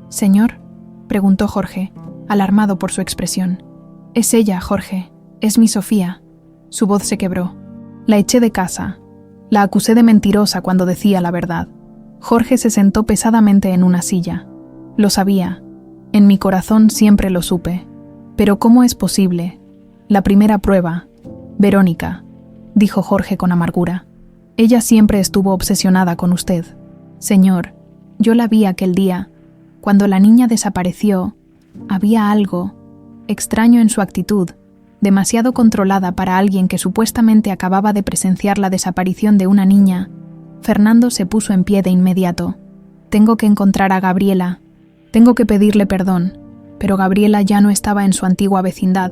«¿Señor?», preguntó Jorge, alarmado por su expresión. «Es ella, Jorge. Es mi Sofía». Su voz se quebró. «La eché de casa. La acusé de mentirosa cuando decía la verdad». Jorge se sentó pesadamente en una silla. «Lo sabía. En mi corazón siempre lo supe. Pero ¿cómo es posible? La primera prueba. Verónica», dijo Jorge con amargura. «Ella siempre estuvo obsesionada con usted. Señor, yo la vi aquel día. Cuando la niña desapareció, había algo extraño en su actitud, demasiado controlada para alguien que supuestamente acababa de presenciar la desaparición de una niña». Fernando se puso en pie de inmediato. «Tengo que encontrar a Gabriela. Tengo que pedirle perdón». Pero Gabriela ya no estaba en su antigua vecindad.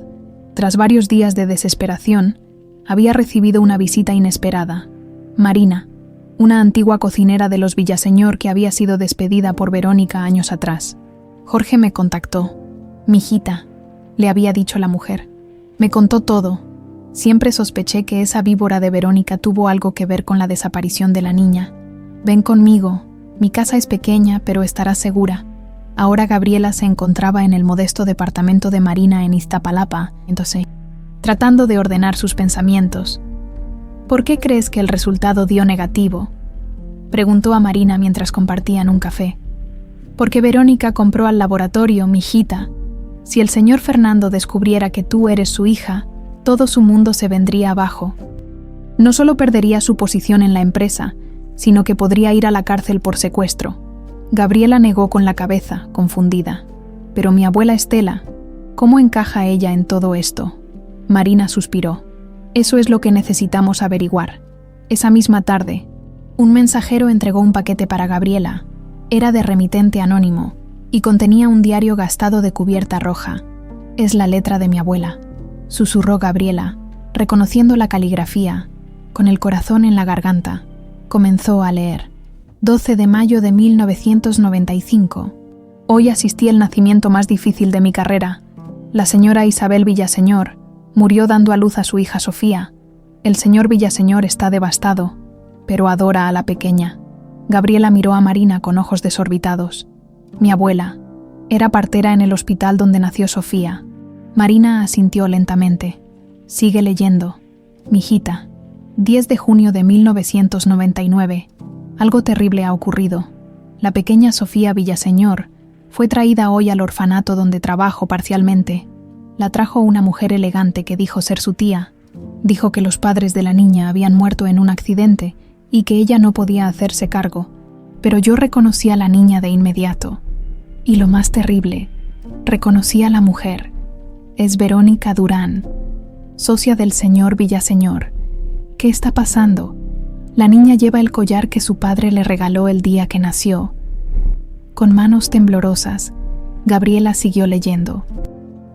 Tras varios días de desesperación, había recibido una visita inesperada. Marina, una antigua cocinera de los Villaseñor que había sido despedida por Verónica años atrás. «Jorge me contactó. Mijita», le había dicho la mujer. «Me contó todo. Siempre sospeché que esa víbora de Verónica tuvo algo que ver con la desaparición de la niña. Ven conmigo. Mi casa es pequeña, pero estarás segura». Ahora Gabriela se encontraba en el modesto departamento de Marina en Iztapalapa, entonces, tratando de ordenar sus pensamientos. «¿Por qué crees que el resultado dio negativo?», preguntó a Marina mientras compartían un café. «Porque Verónica compró al laboratorio, mijita. Si el señor Fernando descubriera que tú eres su hija, todo su mundo se vendría abajo. No solo perdería su posición en la empresa, sino que podría ir a la cárcel por secuestro». Gabriela negó con la cabeza, confundida. «Pero mi abuela Estela, ¿cómo encaja ella en todo esto?». Marina suspiró. «Eso es lo que necesitamos averiguar». Esa misma tarde, un mensajero entregó un paquete para Gabriela. Era de remitente anónimo y contenía un diario gastado de cubierta roja. «Es la letra de mi abuela», susurró Gabriela, reconociendo la caligrafía. Con el corazón en la garganta, comenzó a leer. 12 de mayo de 1995. Hoy asistí al nacimiento más difícil de mi carrera. La señora Isabel Villaseñor murió dando a luz a su hija Sofía. El señor Villaseñor está devastado, pero adora a la pequeña. Gabriela miró a Marina con ojos desorbitados. Mi abuela era partera en el hospital donde nació Sofía. Marina asintió lentamente. Sigue leyendo. Mijita. 10 de junio de 1999. Algo terrible ha ocurrido. La pequeña Sofía Villaseñor fue traída hoy al orfanato donde trabajo parcialmente. La trajo una mujer elegante que dijo ser su tía. Dijo que los padres de la niña habían muerto en un accidente y que ella no podía hacerse cargo. Pero yo reconocí a la niña de inmediato. Y lo más terrible, reconocí a la mujer. Es Verónica Durán, socia del señor Villaseñor. ¿Qué está pasando? La niña lleva el collar que su padre le regaló el día que nació. Con manos temblorosas, Gabriela siguió leyendo.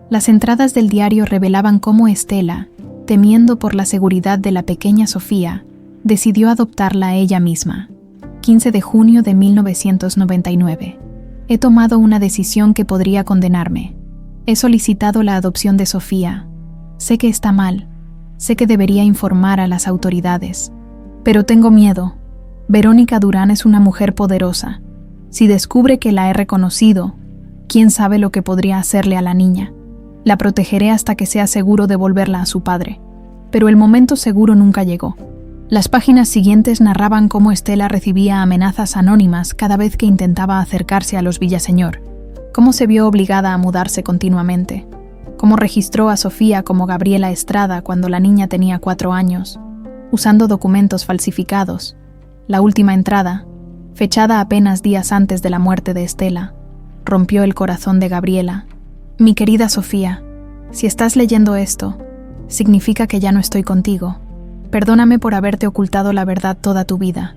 Las entradas del diario revelaban cómo Estela, temiendo por la seguridad de la pequeña Sofía, decidió adoptarla ella misma. 15 de junio de 1999. He tomado una decisión que podría condenarme. He solicitado la adopción de Sofía. Sé que está mal. Sé que debería informar a las autoridades. Pero tengo miedo. Verónica Durán es una mujer poderosa. Si descubre que la he reconocido, quién sabe lo que podría hacerle a la niña. La protegeré hasta que sea seguro devolverla a su padre. Pero el momento seguro nunca llegó. Las páginas siguientes narraban cómo Estela recibía amenazas anónimas cada vez que intentaba acercarse a los Villaseñor, cómo se vio obligada a mudarse continuamente, cómo registró a Sofía como Gabriela Estrada cuando la niña tenía 4 años, usando documentos falsificados. La última entrada, fechada apenas días antes de la muerte de Estela, rompió el corazón de Gabriela. Mi querida Sofía, si estás leyendo esto, significa que ya no estoy contigo. Perdóname por haberte ocultado la verdad toda tu vida.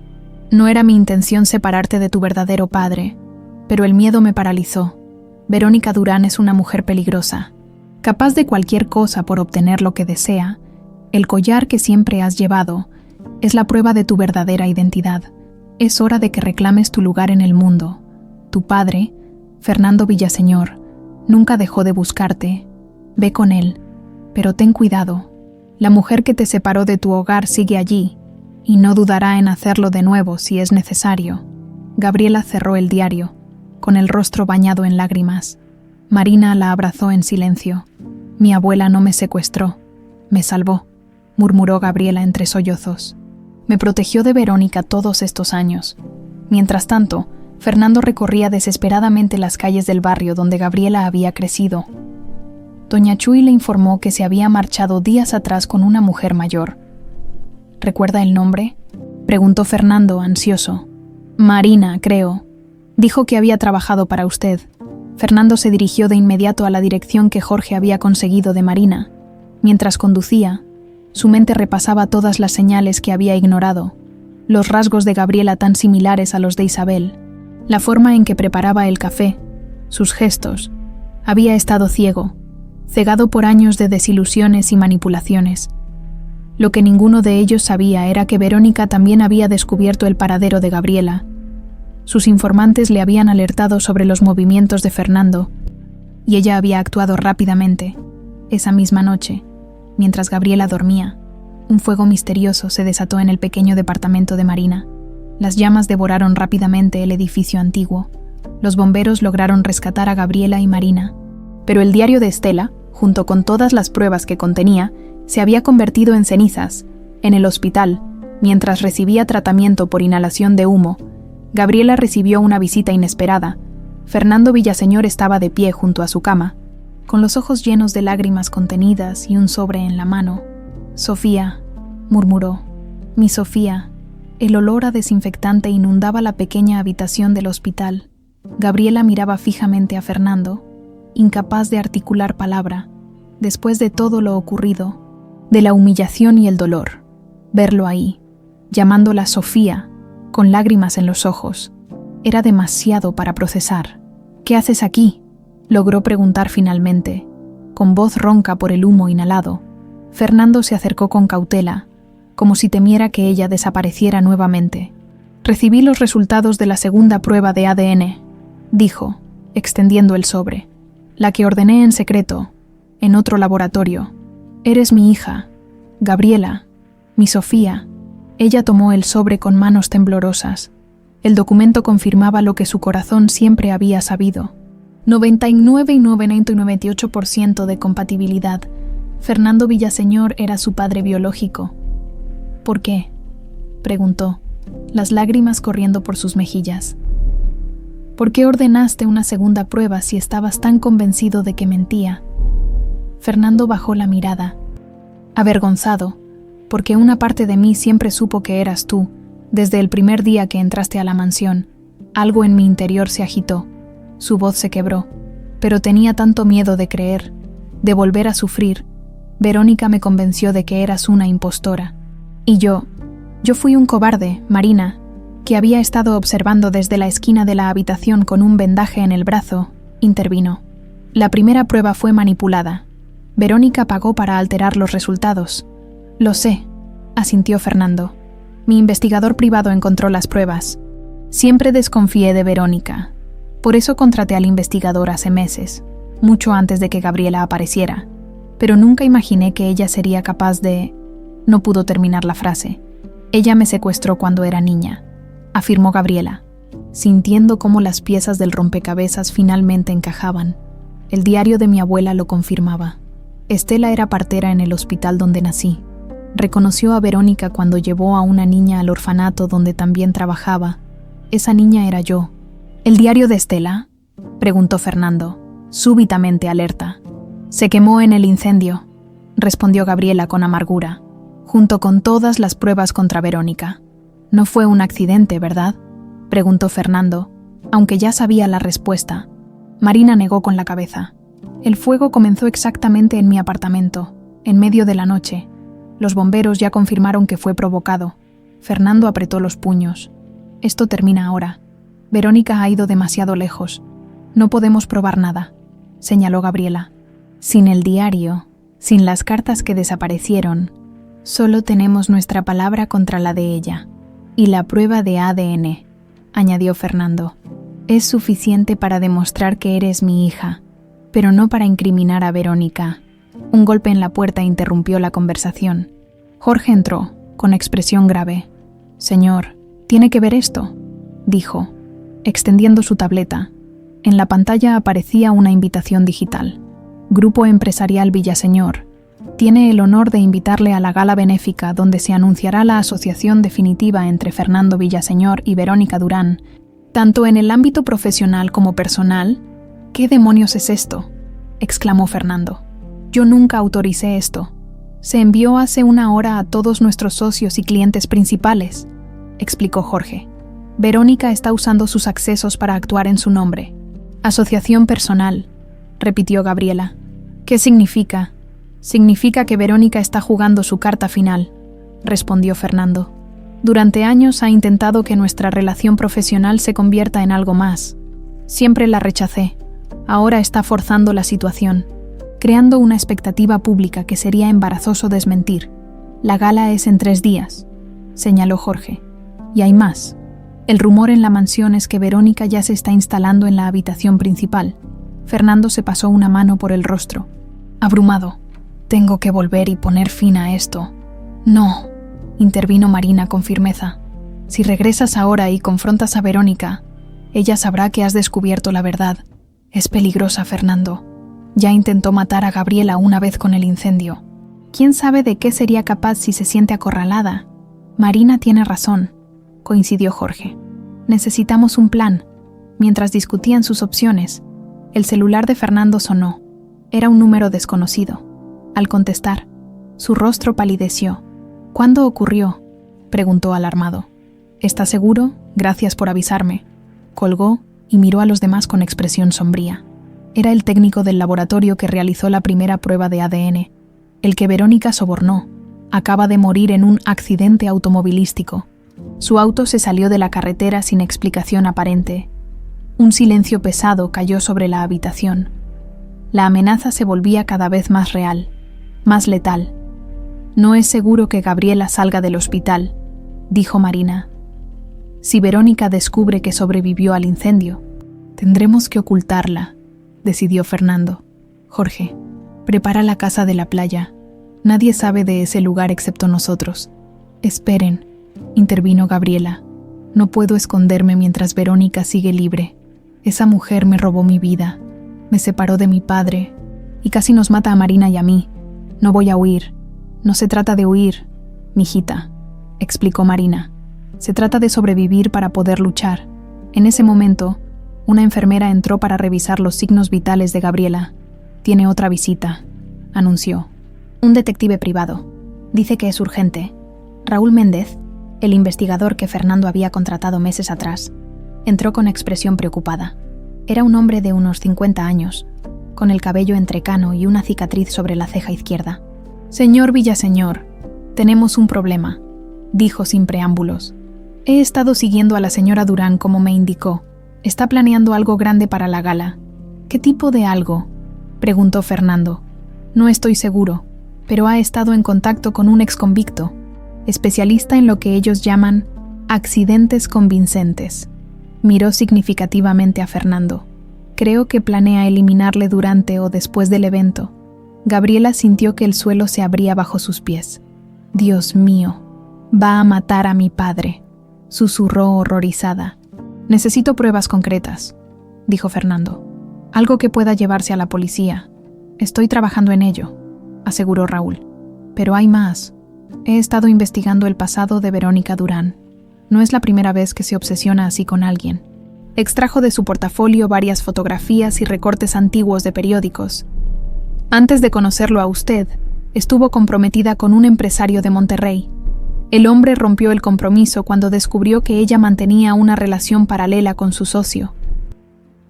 No era mi intención separarte de tu verdadero padre, pero el miedo me paralizó. Verónica Durán es una mujer peligrosa, capaz de cualquier cosa por obtener lo que desea. El collar que siempre has llevado es la prueba de tu verdadera identidad. Es hora de que reclames tu lugar en el mundo. Tu padre, Fernando Villaseñor, nunca dejó de buscarte. Ve con él, pero ten cuidado. La mujer que te separó de tu hogar sigue allí, y no dudará en hacerlo de nuevo si es necesario. Gabriela cerró el diario, con el rostro bañado en lágrimas. Marina la abrazó en silencio. Mi abuela no me secuestró, me salvó, murmuró Gabriela entre sollozos. Me protegió de Verónica todos estos años. Mientras tanto, Fernando recorría desesperadamente las calles del barrio donde Gabriela había crecido. Doña Chuy le informó que se había marchado días atrás con una mujer mayor. ¿Recuerda el nombre?, preguntó Fernando, ansioso. Marina, creo. Dijo que había trabajado para usted. Fernando se dirigió de inmediato a la dirección que Jorge había conseguido de Marina. Mientras conducía, su mente repasaba todas las señales que había ignorado, los rasgos de Gabriela tan similares a los de Isabel, la forma en que preparaba el café, sus gestos. Había estado ciego, cegado por años de desilusiones y manipulaciones. Lo que ninguno de ellos sabía era que Verónica también había descubierto el paradero de Gabriela. Sus informantes le habían alertado sobre los movimientos de Fernando, y ella había actuado rápidamente. Esa misma noche, mientras Gabriela dormía, un fuego misterioso se desató en el pequeño departamento de Marina. Las llamas devoraron rápidamente el edificio antiguo. Los bomberos lograron rescatar a Gabriela y Marina, pero el diario de Estela, junto con todas las pruebas que contenía, se había convertido en cenizas. En el hospital, mientras recibía tratamiento por inhalación de humo, Gabriela recibió una visita inesperada. Fernando Villaseñor estaba de pie junto a su cama, con los ojos llenos de lágrimas contenidas y un sobre en la mano. Sofía, murmuró. Mi Sofía. El olor a desinfectante inundaba la pequeña habitación del hospital. Gabriela miraba fijamente a Fernando, incapaz de articular palabra, después de todo lo ocurrido, de la humillación y el dolor. Verlo ahí, llamándola Sofía, con lágrimas en los ojos, era demasiado para procesar. ¿Qué haces aquí?, logró preguntar finalmente, con voz ronca por el humo inhalado. Fernando se acercó con cautela, como si temiera que ella desapareciera nuevamente. Recibí los resultados de la segunda prueba de ADN, dijo, extendiendo el sobre. La que ordené en secreto, en otro laboratorio. Eres mi hija, Gabriela, mi Sofía. Ella tomó el sobre con manos temblorosas. El documento confirmaba lo que su corazón siempre había sabido. 99,98% de compatibilidad. Fernando Villaseñor era su padre biológico. ¿Por qué?, preguntó, las lágrimas corriendo por sus mejillas. ¿Por qué ordenaste una segunda prueba si estabas tan convencido de que mentía? Fernando bajó la mirada, avergonzado, porque una parte de mí siempre supo que eras tú. Desde el primer día que entraste a la mansión, algo en mi interior se agitó. Su voz se quebró, pero tenía tanto miedo de creer, de volver a sufrir. Verónica me convenció de que eras una impostora. Y yo fui un cobarde, Marina, que había estado observando desde la esquina de la habitación con un vendaje en el brazo, intervino. La primera prueba fue manipulada. Verónica pagó para alterar los resultados. Lo sé, asintió Fernando. Mi investigador privado encontró las pruebas. Siempre desconfié de Verónica. Por eso contraté al investigador hace meses, mucho antes de que Gabriela apareciera. Pero nunca imaginé que ella sería capaz de... No pudo terminar la frase. Ella me secuestró cuando era niña, afirmó Gabriela, sintiendo cómo las piezas del rompecabezas finalmente encajaban. El diario de mi abuela lo confirmaba. Estela era partera en el hospital donde nací. Reconoció a Verónica cuando llevó a una niña al orfanato donde también trabajaba. Esa niña era yo. ¿El diario de Estela?, preguntó Fernando, súbitamente alerta. Se quemó en el incendio, respondió Gabriela con amargura, junto con todas las pruebas contra Verónica. No fue un accidente, ¿verdad?, preguntó Fernando, aunque ya sabía la respuesta. Marina negó con la cabeza. El fuego comenzó exactamente en mi apartamento, en medio de la noche. Los bomberos ya confirmaron que fue provocado. Fernando apretó los puños. Esto termina ahora. Verónica ha ido demasiado lejos. No podemos probar nada, señaló Gabriela. Sin el diario, sin las cartas que desaparecieron, solo tenemos nuestra palabra contra la de ella. Y la prueba de ADN, añadió Fernando. Es suficiente para demostrar que eres mi hija, pero no para incriminar a Verónica. Un golpe en la puerta interrumpió la conversación. Jorge entró, con expresión grave. Señor, ¿tiene que ver esto?, dijo, extendiendo su tableta. En la pantalla aparecía una invitación digital. Grupo Empresarial Villaseñor. Tiene el honor de invitarle a la gala benéfica donde se anunciará la asociación definitiva entre Fernando Villaseñor y Verónica Durán, tanto en el ámbito profesional como personal. ¿Qué demonios es esto?, exclamó Fernando. Yo nunca autoricé esto. Se envió hace una hora a todos nuestros socios y clientes principales, explicó Jorge. Verónica está usando sus accesos para actuar en su nombre. Asociación personal, repitió Gabriela. ¿Qué significa? Significa que Verónica está jugando su carta final, respondió Fernando. Durante años ha intentado que nuestra relación profesional se convierta en algo más. Siempre la rechacé. Ahora está forzando la situación, creando una expectativa pública que sería embarazoso desmentir. La gala es en 3 días, señaló Jorge. Y hay más. El rumor en la mansión es que Verónica ya se está instalando en la habitación principal. Fernando se pasó una mano por el rostro. Abrumado. Tengo que volver y poner fin a esto. No, intervino Marina con firmeza. Si regresas ahora y confrontas a Verónica, ella sabrá que has descubierto la verdad. Es peligrosa, Fernando. Ya intentó matar a Gabriela una vez con el incendio. ¿Quién sabe de qué sería capaz si se siente acorralada? Marina tiene razón, coincidió Jorge. Necesitamos un plan. Mientras discutían sus opciones, el celular de Fernando sonó. Era un número desconocido. Al contestar, su rostro palideció. ¿Cuándo ocurrió?, preguntó alarmado. ¿Estás seguro? Gracias por avisarme. Colgó y miró a los demás con expresión sombría. Era el técnico del laboratorio que realizó la primera prueba de ADN, el que Verónica sobornó. Acaba de morir en un accidente automovilístico. Su auto se salió de la carretera sin explicación aparente. Un silencio pesado cayó sobre la habitación. La amenaza se volvía cada vez más real, más letal. No es seguro que Gabriela salga del hospital, dijo Marina. Si Verónica descubre que sobrevivió al incendio, tendremos que ocultarla, decidió Fernando. Jorge, prepara la casa de la playa. Nadie sabe de ese lugar excepto nosotros. Esperen, intervino Gabriela. No puedo esconderme mientras Verónica sigue libre. Esa mujer me robó mi vida. Me separó de mi padre y casi nos mata a Marina y a mí. No voy a huir. No se trata de huir, mijita, explicó Marina. Se trata de sobrevivir para poder luchar. En ese momento, una enfermera entró para revisar los signos vitales de Gabriela. Tiene otra visita, anunció. Un detective privado. Dice que es urgente. Raúl Méndez, el investigador que Fernando había contratado meses atrás, entró con expresión preocupada. Era un hombre de unos 50 años, con el cabello entrecano y una cicatriz sobre la ceja izquierda. Señor Villaseñor, tenemos un problema, dijo sin preámbulos. He estado siguiendo a la señora Durán como me indicó. Está planeando algo grande para la gala. ¿Qué tipo de algo?, preguntó Fernando. No estoy seguro, pero ha estado en contacto con un exconvicto, especialista en lo que ellos llaman accidentes convincentes. Miró significativamente a Fernando. Creo que planea eliminarle durante o después del evento. Gabriela sintió que el suelo se abría bajo sus pies. Dios mío, va a matar a mi padre, susurró horrorizada. Necesito pruebas concretas, dijo Fernando. Algo que pueda llevarse a la policía. Estoy trabajando en ello, aseguró Raúl. Pero hay más. He estado investigando el pasado de Verónica Durán. No es la primera vez que se obsesiona así con alguien. Extrajo de su portafolio varias fotografías y recortes antiguos de periódicos. Antes de conocerlo a usted, estuvo comprometida con un empresario de Monterrey. El hombre rompió el compromiso cuando descubrió que ella mantenía una relación paralela con su socio.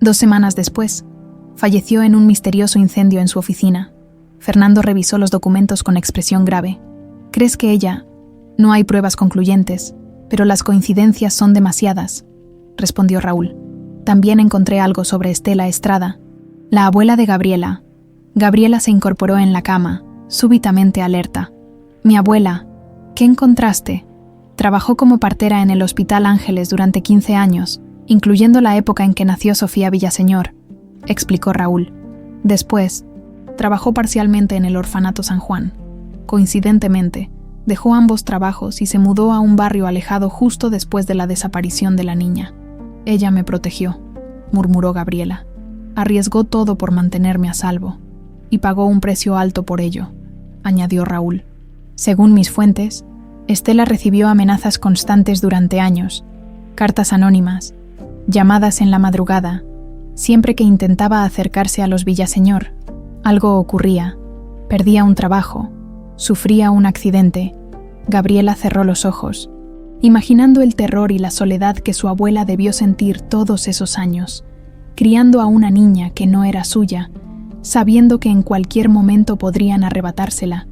2 semanas después, falleció en un misterioso incendio en su oficina. Fernando revisó los documentos con expresión grave. ¿Crees que ella? No hay pruebas concluyentes, pero las coincidencias son demasiadas, respondió Raúl. También encontré algo sobre Estela Estrada, la abuela de Gabriela. Gabriela se incorporó en la cama, súbitamente alerta. Mi abuela, ¿qué encontraste? Trabajó como partera en el Hospital Ángeles durante 15 años, incluyendo la época en que nació Sofía Villaseñor, explicó Raúl. Después, trabajó parcialmente en el Orfanato San Juan. Coincidentemente, dejó ambos trabajos y se mudó a un barrio alejado justo después de la desaparición de la niña. Ella me protegió, murmuró Gabriela. Arriesgó todo por mantenerme a salvo, y pagó un precio alto por ello, añadió Raúl. Según mis fuentes, Estela recibió amenazas constantes durante años, cartas anónimas, llamadas en la madrugada, siempre que intentaba acercarse a los Villaseñor. Algo ocurría, perdía un trabajo, sufría un accidente. Gabriela cerró los ojos, imaginando el terror y la soledad que su abuela debió sentir todos esos años, criando a una niña que no era suya, sabiendo que en cualquier momento podrían arrebatársela,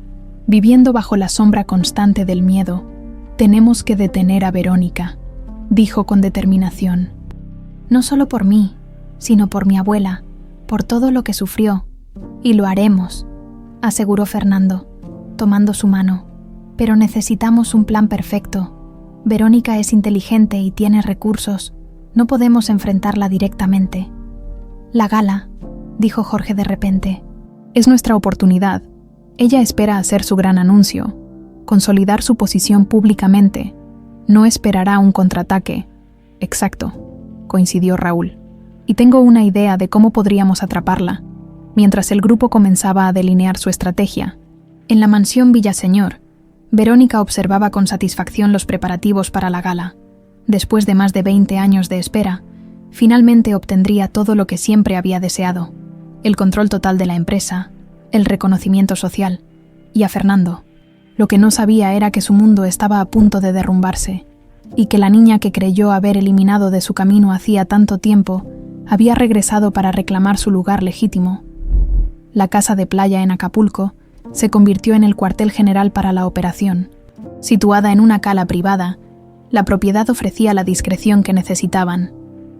viviendo bajo la sombra constante del miedo. Tenemos que detener a Verónica, dijo con determinación. No solo por mí, sino por mi abuela, por todo lo que sufrió. Y lo haremos, aseguró Fernando, tomando su mano. Pero necesitamos un plan perfecto. Verónica es inteligente y tiene recursos. No podemos enfrentarla directamente. La gala, dijo Jorge de repente. Es nuestra oportunidad. Ella espera hacer su gran anuncio, consolidar su posición públicamente. No esperará un contraataque. Exacto, coincidió Raúl. Y tengo una idea de cómo podríamos atraparla. Mientras el grupo comenzaba a delinear su estrategia, en la mansión Villaseñor, Verónica observaba con satisfacción los preparativos para la gala. Después de más de 20 años de espera, finalmente obtendría todo lo que siempre había deseado: el control total de la empresa, el reconocimiento social, y a Fernando. Lo que no sabía era que su mundo estaba a punto de derrumbarse, y que la niña que creyó haber eliminado de su camino hacía tanto tiempo había regresado para reclamar su lugar legítimo. La casa de playa en Acapulco se convirtió en el cuartel general para la operación. Situada en una cala privada, la propiedad ofrecía la discreción que necesitaban.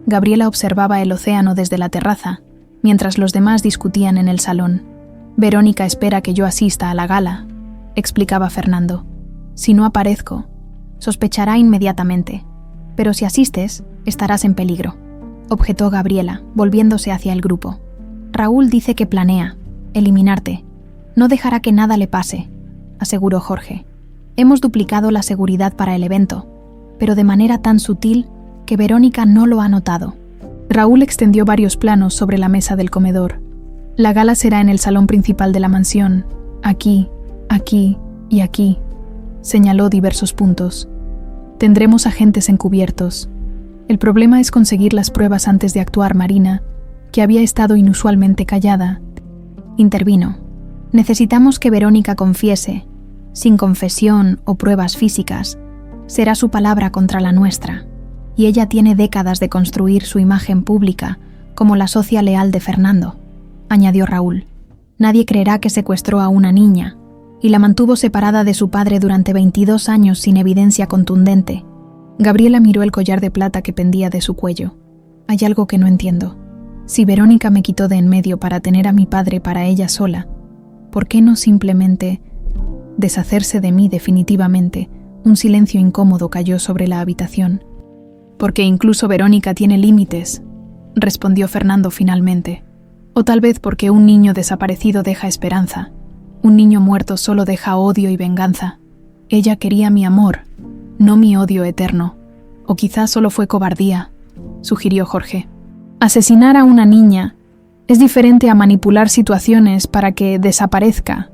Gabriela observaba el océano desde la terraza, mientras los demás discutían en el salón. Verónica espera que yo asista a la gala, explicaba Fernando. Si no aparezco, sospechará inmediatamente. Pero si asistes, estarás en peligro, objetó Gabriela, volviéndose hacia el grupo. Raúl dice que planea eliminarte. No dejará que nada le pase, aseguró Jorge. Hemos duplicado la seguridad para el evento, pero de manera tan sutil que Verónica no lo ha notado. Raúl extendió varios planos sobre la mesa del comedor. La gala será en el salón principal de la mansión, aquí, aquí y aquí, señaló diversos puntos. Tendremos agentes encubiertos. El problema es conseguir las pruebas antes de actuar, Marina, que había estado inusualmente callada. Intervino. Necesitamos que Verónica confiese. Sin confesión o pruebas físicas, será su palabra contra la nuestra. Y ella tiene décadas de construir su imagen pública como la socia leal de Fernando, añadió Raúl. Nadie creerá que secuestró a una niña y la mantuvo separada de su padre durante 22 años sin evidencia contundente. Gabriela miró el collar de plata que pendía de su cuello. Hay algo que no entiendo. Si Verónica me quitó de en medio para tener a mi padre para ella sola, ¿por qué no simplemente deshacerse de mí definitivamente? Un silencio incómodo cayó sobre la habitación. Porque incluso Verónica tiene límites, respondió Fernando finalmente. O tal vez porque un niño desaparecido deja esperanza. Un niño muerto solo deja odio y venganza. Ella quería mi amor, no mi odio eterno. O quizás solo fue cobardía, sugirió Jorge. Asesinar a una niña es diferente a manipular situaciones para que desaparezca.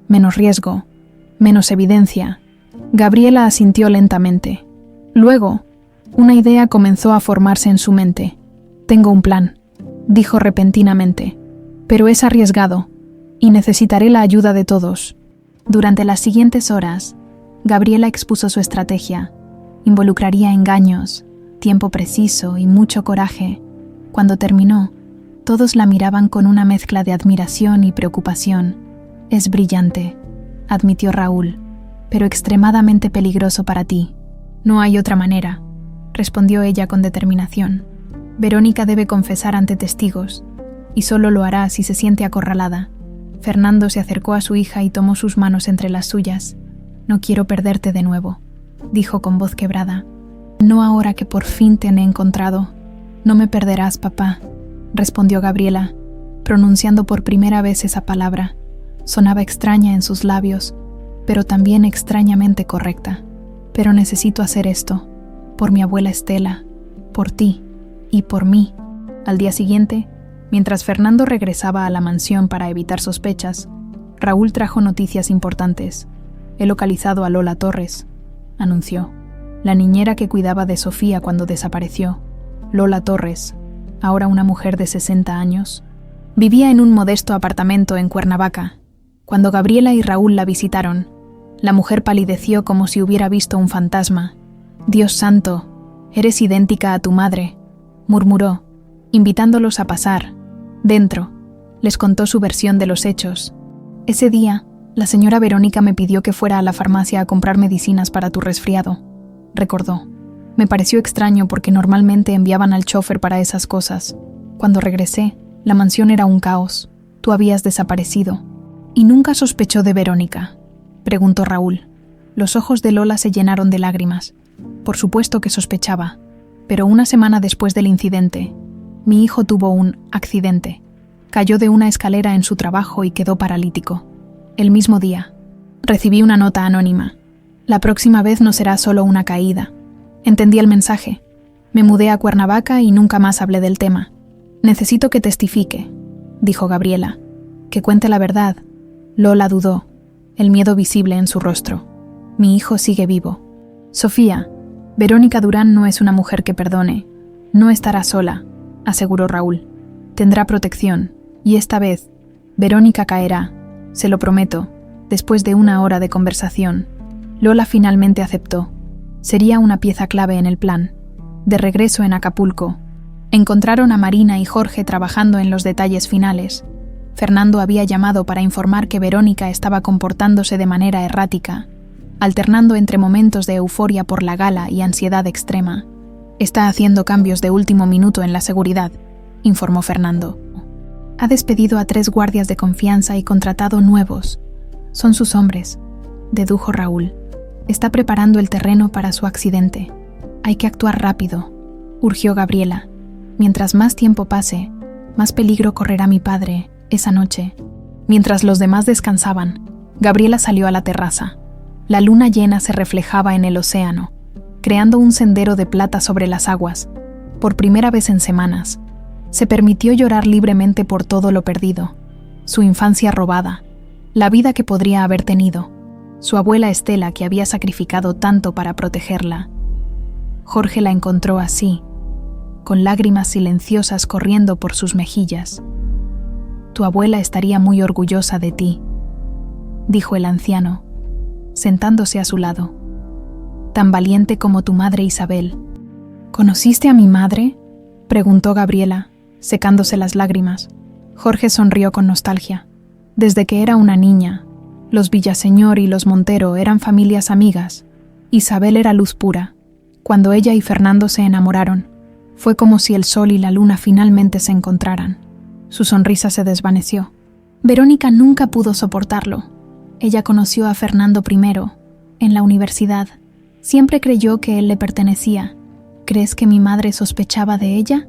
Menos riesgo, menos evidencia. Gabriela asintió lentamente. Luego, una idea comenzó a formarse en su mente. Tengo un plan, dijo repentinamente, pero es arriesgado y necesitaré la ayuda de todos. Durante las siguientes horas, Gabriela expuso su estrategia. Involucraría engaños, tiempo preciso y mucho coraje. Cuando terminó, todos la miraban con una mezcla de admiración y preocupación. Es brillante, admitió Raúl, pero extremadamente peligroso para ti. No hay otra manera, respondió ella con determinación. Verónica debe confesar ante testigos, y solo lo hará si se siente acorralada. Fernando se acercó a su hija y tomó sus manos entre las suyas. No quiero perderte de nuevo, dijo con voz quebrada. No ahora que por fin te he encontrado. No me perderás, papá, respondió Gabriela, pronunciando por primera vez esa palabra. Sonaba extraña en sus labios, pero también extrañamente correcta. Pero necesito hacer esto, por mi abuela Estela, por ti y por mí. Al día siguiente, mientras Fernando regresaba a la mansión para evitar sospechas, Raúl trajo noticias importantes. He localizado a Lola Torres, anunció, la niñera que cuidaba de Sofía cuando desapareció. Lola Torres, ahora una mujer de 60 años, vivía en un modesto apartamento en Cuernavaca. Cuando Gabriela y Raúl la visitaron, la mujer palideció como si hubiera visto un fantasma. Dios santo, eres idéntica a tu madre, murmuró, invitándolos a pasar. Dentro, les contó su versión de los hechos. Ese día, la señora Verónica me pidió que fuera a la farmacia a comprar medicinas para tu resfriado, recordó. Me pareció extraño porque normalmente enviaban al chofer para esas cosas. Cuando regresé, la mansión era un caos. Tú habías desaparecido. ¿Y nunca sospechó de Verónica?, preguntó Raúl. Los ojos de Lola se llenaron de lágrimas. Por supuesto que sospechaba, pero una semana después del incidente, mi hijo tuvo un accidente. Cayó de una escalera en su trabajo y quedó paralítico. El mismo día, recibí una nota anónima. La próxima vez no será solo una caída. Entendí el mensaje. Me mudé a Cuernavaca y nunca más hablé del tema. Necesito que testifique, dijo Gabriela. Que cuente la verdad. Lola dudó, el miedo visible en su rostro. Mi hijo sigue vivo. Sofía, Verónica Durán no es una mujer que perdone. No estará sola, aseguró Raúl. Tendrá protección, y esta vez, Verónica caerá, se lo prometo, después de una hora de conversación. Lola finalmente aceptó. Sería una pieza clave en el plan. De regreso en Acapulco, encontraron a Marina y Jorge trabajando en los detalles finales. Fernando había llamado para informar que Verónica estaba comportándose de manera errática, alternando entre momentos de euforia por la gala y ansiedad extrema. Está haciendo cambios de último minuto en la seguridad, informó Fernando. Ha despedido a 3 guardias de confianza y contratado nuevos. Son sus hombres, dedujo Raúl. Está preparando el terreno para su accidente. Hay que actuar rápido, urgió Gabriela. Mientras más tiempo pase, más peligro correrá mi padre esa noche. Mientras los demás descansaban, Gabriela salió a la terraza. La luna llena se reflejaba en el océano, creando un sendero de plata sobre las aguas. Por primera vez en semanas, se permitió llorar libremente por todo lo perdido. su infancia robada, la vida que podría haber tenido, su abuela Estela que había sacrificado tanto para protegerla. Jorge la encontró así, con lágrimas silenciosas corriendo por sus mejillas. Tu abuela estaría muy orgullosa de ti, dijo el anciano, sentándose a su lado. Tan valiente como tu madre Isabel. ¿Conociste a mi madre?, preguntó Gabriela, secándose las lágrimas. Jorge sonrió con nostalgia. Desde que era una niña, los Villaseñor y los Montero eran familias amigas. Isabel era luz pura. Cuando ella y Fernando se enamoraron, fue como si el sol y la luna finalmente se encontraran. Su sonrisa se desvaneció. Verónica nunca pudo soportarlo. Ella conoció a Fernando primero, en la universidad. Siempre creyó que él le pertenecía. ¿Crees que mi madre sospechaba de ella?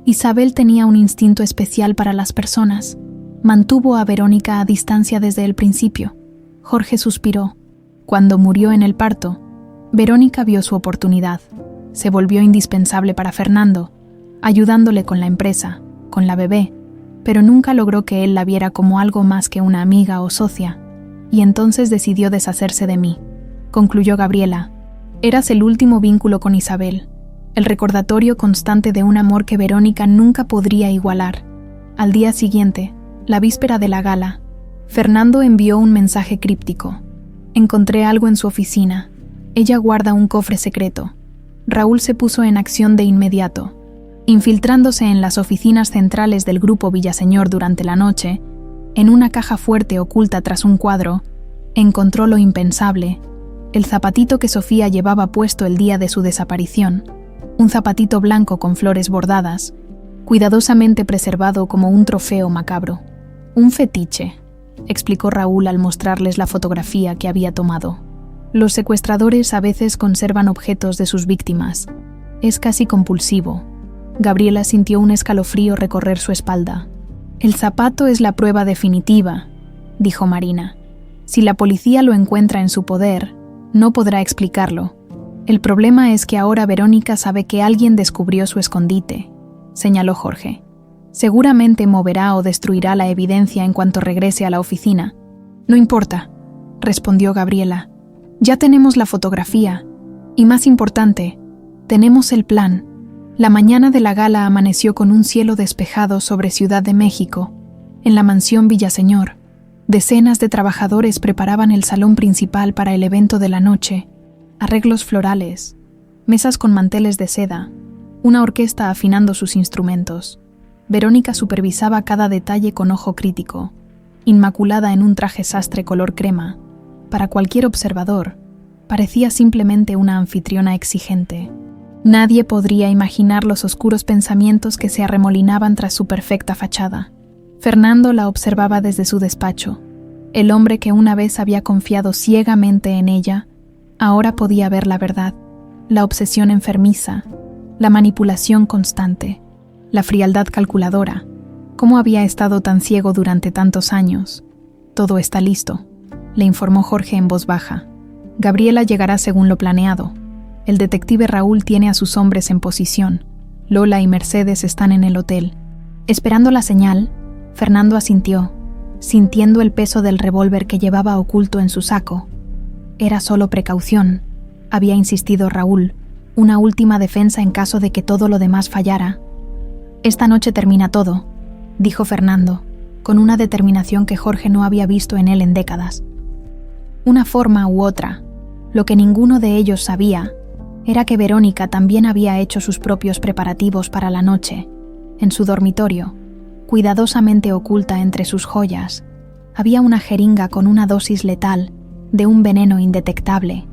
Isabel tenía un instinto especial para las personas. Mantuvo a Verónica a distancia desde el principio. Jorge suspiró. Cuando murió en el parto, Verónica vio su oportunidad. Se volvió indispensable para Fernando, ayudándole con la empresa, con la bebé, pero nunca logró que él la viera como algo más que una amiga o socia, y entonces decidió deshacerse de mí, concluyó Gabriela. Eras el último vínculo con Isabel, el recordatorio constante de un amor que Verónica nunca podría igualar. Al día siguiente, la víspera de la gala, Fernando envió un mensaje críptico. Encontré algo en su oficina. Ella guarda un cofre secreto. Raúl se puso en acción de inmediato. Infiltrándose en las oficinas centrales del grupo Villaseñor durante la noche, en una caja fuerte oculta tras un cuadro, encontró lo impensable, el zapatito que Sofía llevaba puesto el día de su desaparición, un zapatito blanco con flores bordadas, cuidadosamente preservado como un trofeo macabro. Un fetiche, explicó Raúl al mostrarles la fotografía que había tomado. Los secuestradores a veces conservan objetos de sus víctimas. Es casi compulsivo. Gabriela sintió un escalofrío recorrer su espalda. El zapato es la prueba definitiva, dijo Marina. Si la policía lo encuentra en su poder, no podrá explicarlo. El problema es que ahora Verónica sabe que alguien descubrió su escondite, señaló Jorge. Seguramente moverá o destruirá la evidencia en cuanto regrese a la oficina. No importa, respondió Gabriela. Ya tenemos la fotografía. Y más importante, tenemos el plan. La mañana de la gala amaneció con un cielo despejado sobre Ciudad de México. En la mansión Villaseñor, decenas de trabajadores preparaban el salón principal para el evento de la noche. Arreglos florales, mesas con manteles de seda, una orquesta afinando sus instrumentos. Verónica supervisaba cada detalle con ojo crítico, inmaculada en un traje sastre color crema. Para cualquier observador, parecía simplemente una anfitriona exigente. Nadie podría imaginar los oscuros pensamientos que se arremolinaban tras su perfecta fachada. Fernando la observaba desde su despacho. El hombre que una vez había confiado ciegamente en ella, ahora podía ver la verdad, la obsesión enfermiza, la manipulación constante, la frialdad calculadora. ¿Cómo había estado tan ciego durante tantos años? Todo está listo, le informó Jorge en voz baja. Gabriela llegará según lo planeado. El detective Raúl tiene a sus hombres en posición. Lola y Mercedes están en el hotel. Esperando la señal, Fernando asintió, sintiendo el peso del revólver que llevaba oculto en su saco. Era solo precaución, había insistido Raúl, una última defensa en caso de que todo lo demás fallara. Esta noche termina todo, dijo Fernando, con una determinación que Jorge no había visto en él en décadas. Una forma u otra, lo que ninguno de ellos sabía, era que Verónica también había hecho sus propios preparativos para la noche. En su dormitorio, cuidadosamente oculta entre sus joyas, había una jeringa con una dosis letal de un veneno indetectable,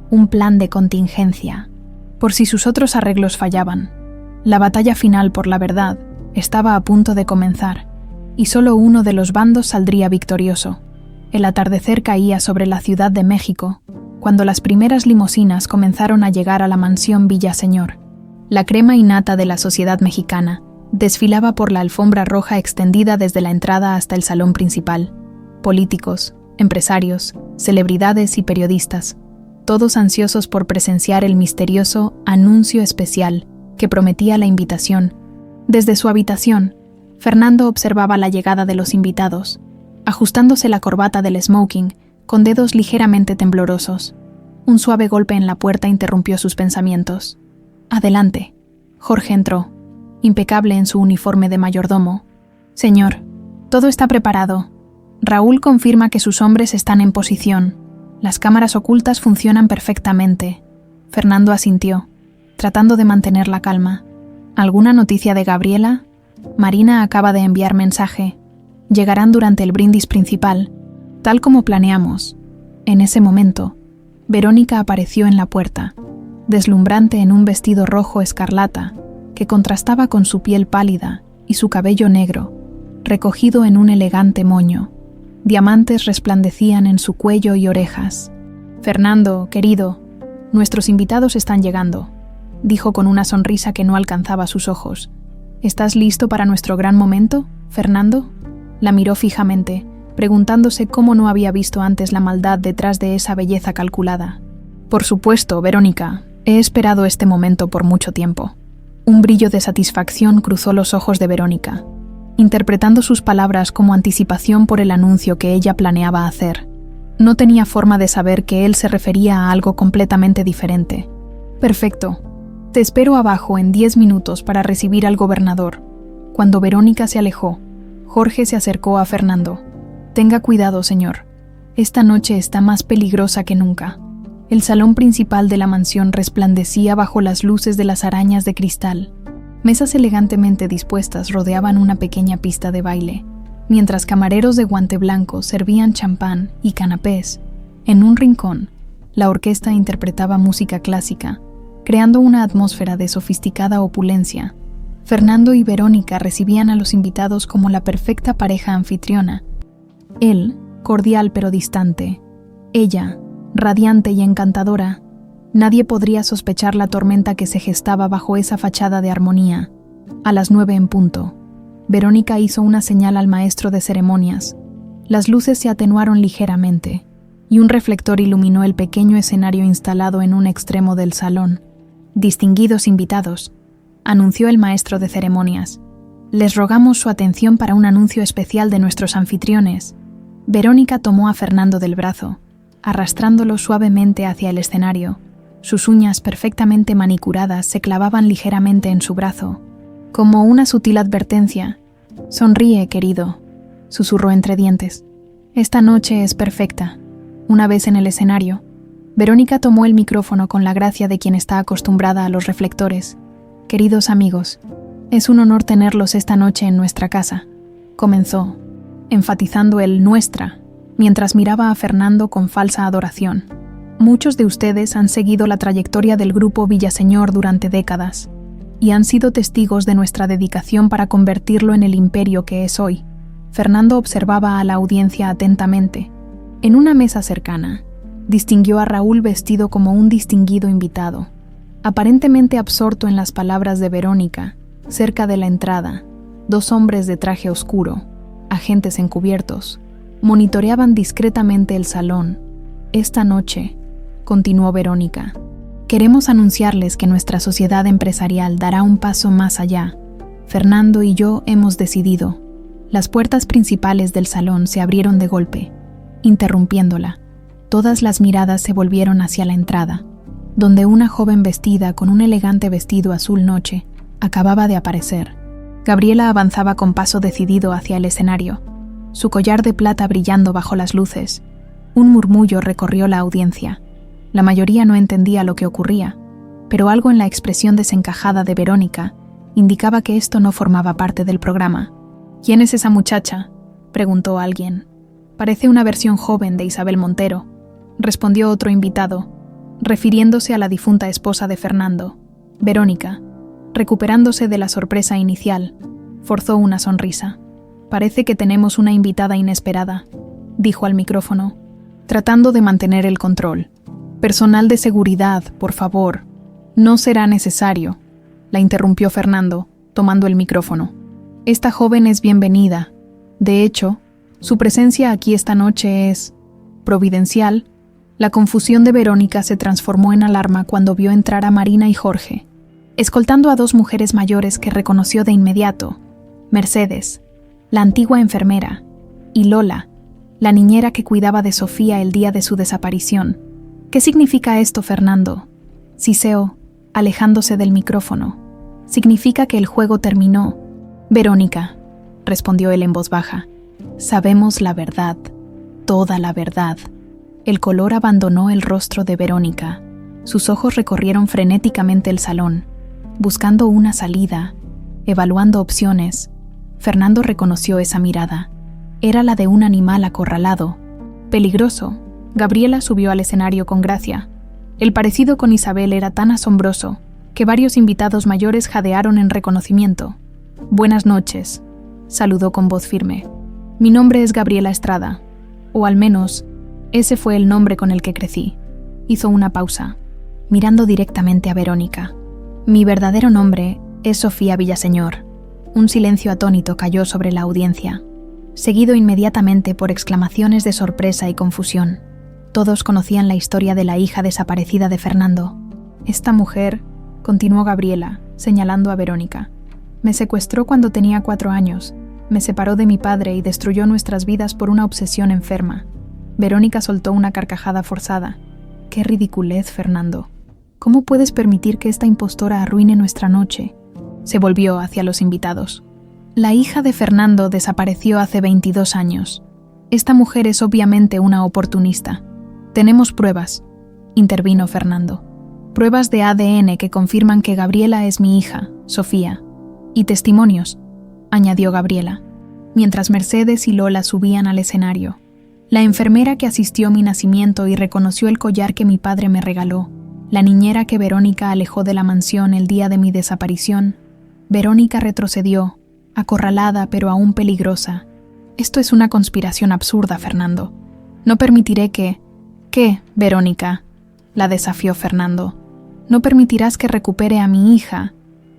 un plan de contingencia, por si sus otros arreglos fallaban. La batalla final por la verdad estaba a punto de comenzar, y solo uno de los bandos saldría victorioso. El atardecer caía sobre la Ciudad de México, cuando las primeras limusinas comenzaron a llegar a la mansión Villaseñor. La crema innata de la sociedad mexicana desfilaba por la alfombra roja extendida desde la entrada hasta el salón principal. Políticos, empresarios, celebridades y periodistas, todos ansiosos por presenciar el misterioso anuncio especial que prometía la invitación. Desde su habitación, Fernando observaba la llegada de los invitados. ajustándose la corbata del smoking con dedos ligeramente temblorosos. Un suave golpe en la puerta interrumpió sus pensamientos. «Adelante». Jorge entró, impecable en su uniforme de mayordomo. «Señor, todo está preparado. Raúl confirma que sus hombres están en posición. Las cámaras ocultas funcionan perfectamente». Fernando asintió, tratando de mantener la calma. «¿Alguna noticia de Gabriela?» «Marina acaba de enviar mensaje. Llegarán durante el brindis principal, tal como planeamos». En ese momento, Verónica apareció en la puerta, deslumbrante en un vestido rojo escarlata que contrastaba con su piel pálida y su cabello negro, recogido en un elegante moño. Diamantes resplandecían en su cuello y orejas. «Fernando, querido, nuestros invitados están llegando», dijo con una sonrisa que no alcanzaba sus ojos. «¿Estás listo para nuestro gran momento, Fernando?» La miró fijamente, preguntándose cómo no había visto antes la maldad detrás de esa belleza calculada. «Por supuesto, Verónica, he esperado este momento por mucho tiempo». Un brillo de satisfacción cruzó los ojos de Verónica, interpretando sus palabras como anticipación por el anuncio que ella planeaba hacer. No tenía forma de saber que él se refería a algo completamente diferente. «Perfecto. Te espero abajo en 10 minutos para recibir al gobernador». Cuando Verónica se alejó, Jorge se acercó a Fernando. «Tenga cuidado, señor. Esta noche está más peligrosa que nunca». El salón principal de la mansión resplandecía bajo las luces de las arañas de cristal. Mesas elegantemente dispuestas rodeaban una pequeña pista de baile, mientras camareros de guante blanco servían champán y canapés. En un rincón, la orquesta interpretaba música clásica, creando una atmósfera de sofisticada opulencia. Fernando y Verónica recibían a los invitados como la perfecta pareja anfitriona. Él, cordial pero distante. Ella, radiante y encantadora. Nadie podría sospechar la tormenta que se gestaba bajo esa fachada de armonía. A las 9 en punto, Verónica hizo una señal al maestro de ceremonias. Las luces se atenuaron ligeramente, y un reflector iluminó el pequeño escenario instalado en un extremo del salón. «Distinguidos invitados», anunció el maestro de ceremonias. «Les rogamos su atención para un anuncio especial de nuestros anfitriones». Verónica tomó a Fernando del brazo, arrastrándolo suavemente hacia el escenario. Sus uñas perfectamente manicuradas se clavaban ligeramente en su brazo, como una sutil advertencia. «Sonríe, querido», susurró entre dientes. «Esta noche es perfecta». Una vez en el escenario, Verónica tomó el micrófono con la gracia de quien está acostumbrada a los reflectores. «Queridos amigos, es un honor tenerlos esta noche en nuestra casa», comenzó, enfatizando el «nuestra», mientras miraba a Fernando con falsa adoración. «Muchos de ustedes han seguido la trayectoria del grupo Villaseñor durante décadas y han sido testigos de nuestra dedicación para convertirlo en el imperio que es hoy». Fernando observaba a la audiencia atentamente. En una mesa cercana, distinguió a Raúl vestido como un distinguido invitado, aparentemente absorto en las palabras de Verónica. Cerca de la entrada, 2 hombres de traje oscuro, agentes encubiertos, monitoreaban discretamente el salón. «Esta noche», continuó Verónica, «queremos anunciarles que nuestra sociedad empresarial dará un paso más allá. Fernando y yo hemos decidido». Las puertas principales del salón se abrieron de golpe, interrumpiéndola. Todas las miradas se volvieron hacia la entrada, donde una joven vestida con un elegante vestido azul noche acababa de aparecer. Gabriela avanzaba con paso decidido hacia el escenario, su collar de plata brillando bajo las luces. Un murmullo recorrió la audiencia. La mayoría no entendía lo que ocurría, pero algo en la expresión desencajada de Verónica indicaba que esto no formaba parte del programa. «¿Quién es esa muchacha?», preguntó alguien. «Parece una versión joven de Isabel Montero», respondió otro invitado, refiriéndose a la difunta esposa de Fernando. Verónica, recuperándose de la sorpresa inicial, forzó una sonrisa. «Parece que tenemos una invitada inesperada», dijo al micrófono, tratando de mantener el control. «Personal de seguridad, por favor». «No será necesario», la interrumpió Fernando, tomando el micrófono. «Esta joven es bienvenida. De hecho, su presencia aquí esta noche es providencial». La confusión de Verónica se transformó en alarma cuando vio entrar a Marina y Jorge, escoltando a 2 mujeres mayores que reconoció de inmediato: Mercedes, la antigua enfermera, y Lola, la niñera que cuidaba de Sofía el día de su desaparición. ¿Qué significa esto, Fernando? Siseó, alejándose del micrófono. Significa que el juego terminó. Verónica, respondió él en voz baja. Sabemos la verdad, toda la verdad. El color abandonó el rostro de Verónica. Sus ojos recorrieron frenéticamente el salón, buscando una salida, evaluando opciones. Fernando reconoció esa mirada. Era la de un animal acorralado. Peligroso. Gabriela subió al escenario con gracia. El parecido con Isabel era tan asombroso que varios invitados mayores jadearon en reconocimiento. Buenas noches, saludó con voz firme. Mi nombre es Gabriela Estrada, o al menos, ese fue el nombre con el que crecí. Hizo una pausa, mirando directamente a Verónica. Mi verdadero nombre es Sofía Villaseñor. Un silencio atónito cayó sobre la audiencia, seguido inmediatamente por exclamaciones de sorpresa y confusión. Todos conocían la historia de la hija desaparecida de Fernando. Esta mujer, continuó Gabriela, señalando a Verónica, me secuestró cuando tenía 4 años, me separó de mi padre y destruyó nuestras vidas por una obsesión enferma. Verónica soltó una carcajada forzada. ¡Qué ridiculez, Fernando! ¿Cómo puedes permitir que esta impostora arruine nuestra noche? Se volvió hacia los invitados. La hija de Fernando desapareció hace 22 años. Esta mujer es obviamente una oportunista. Tenemos pruebas, intervino Fernando. Pruebas de ADN que confirman que Gabriela es mi hija, Sofía. Y testimonios, añadió Gabriela, mientras Mercedes y Lola subían al escenario. La enfermera que asistió a mi nacimiento y reconoció el collar que mi padre me regaló. La niñera que Verónica alejó de la mansión el día de mi desaparición. Verónica retrocedió, acorralada pero aún peligrosa. Esto es una conspiración absurda, Fernando. No permitiré que... ¿Qué, Verónica?, la desafió Fernando. No permitirás que recupere a mi hija,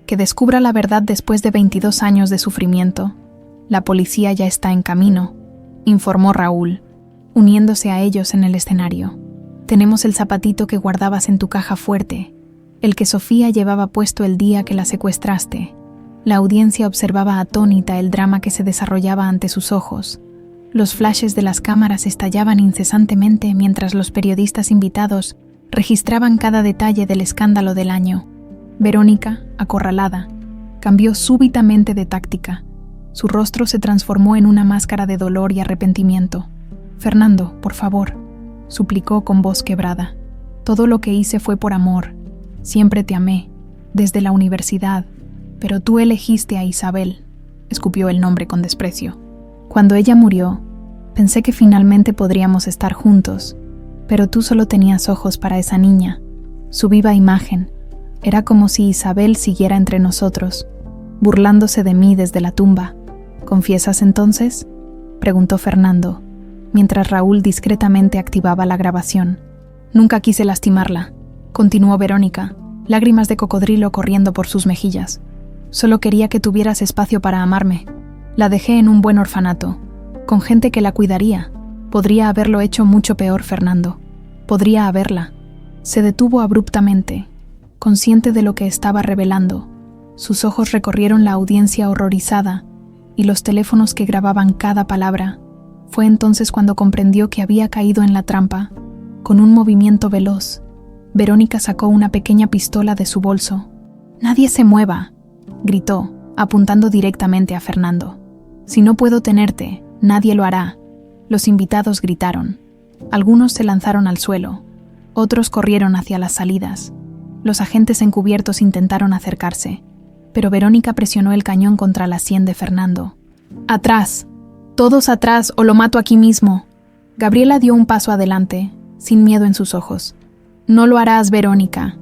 que descubra la verdad después de 22 años de sufrimiento. La policía ya está en camino, informó Raúl, uniéndose a ellos en el escenario. Tenemos el zapatito que guardabas en tu caja fuerte, el que Sofía llevaba puesto el día que la secuestraste. La audiencia observaba atónita el drama que se desarrollaba ante sus ojos. Los flashes de las cámaras estallaban incesantemente mientras los periodistas invitados registraban cada detalle del escándalo del año. Verónica, acorralada, cambió súbitamente de táctica. Su rostro se transformó en una máscara de dolor y arrepentimiento. Fernando, por favor, suplicó con voz quebrada. Todo lo que hice fue por amor. Siempre te amé, desde la universidad, pero tú elegiste a Isabel, escupió el nombre con desprecio. Cuando ella murió, pensé que finalmente podríamos estar juntos, pero tú solo tenías ojos para esa niña, su viva imagen. Era como si Isabel siguiera entre nosotros, burlándose de mí desde la tumba. ¿Confiesas entonces?, preguntó Fernando, mientras Raúl discretamente activaba la grabación. Nunca quise lastimarla, continuó Verónica, lágrimas de cocodrilo corriendo por sus mejillas. Solo quería que tuvieras espacio para amarme. La dejé en un buen orfanato, con gente que la cuidaría. Podría haberlo hecho mucho peor, Fernando. Podría haberla. Se detuvo abruptamente, consciente de lo que estaba revelando. Sus ojos recorrieron la audiencia horrorizada y los teléfonos que grababan cada palabra. Fue entonces cuando comprendió que había caído en la trampa. Con un movimiento veloz, Verónica sacó una pequeña pistola de su bolso. «¡Nadie se mueva!», gritó, apuntando directamente a Fernando. «Si no puedo tenerte, nadie lo hará». Los invitados gritaron. Algunos se lanzaron al suelo, otros corrieron hacia las salidas. Los agentes encubiertos intentaron acercarse, pero Verónica presionó el cañón contra la sien de Fernando. «¡Atrás! ¡Todos atrás o lo mato aquí mismo!». Gabriela dio un paso adelante, sin miedo en sus ojos. «No lo harás, Verónica.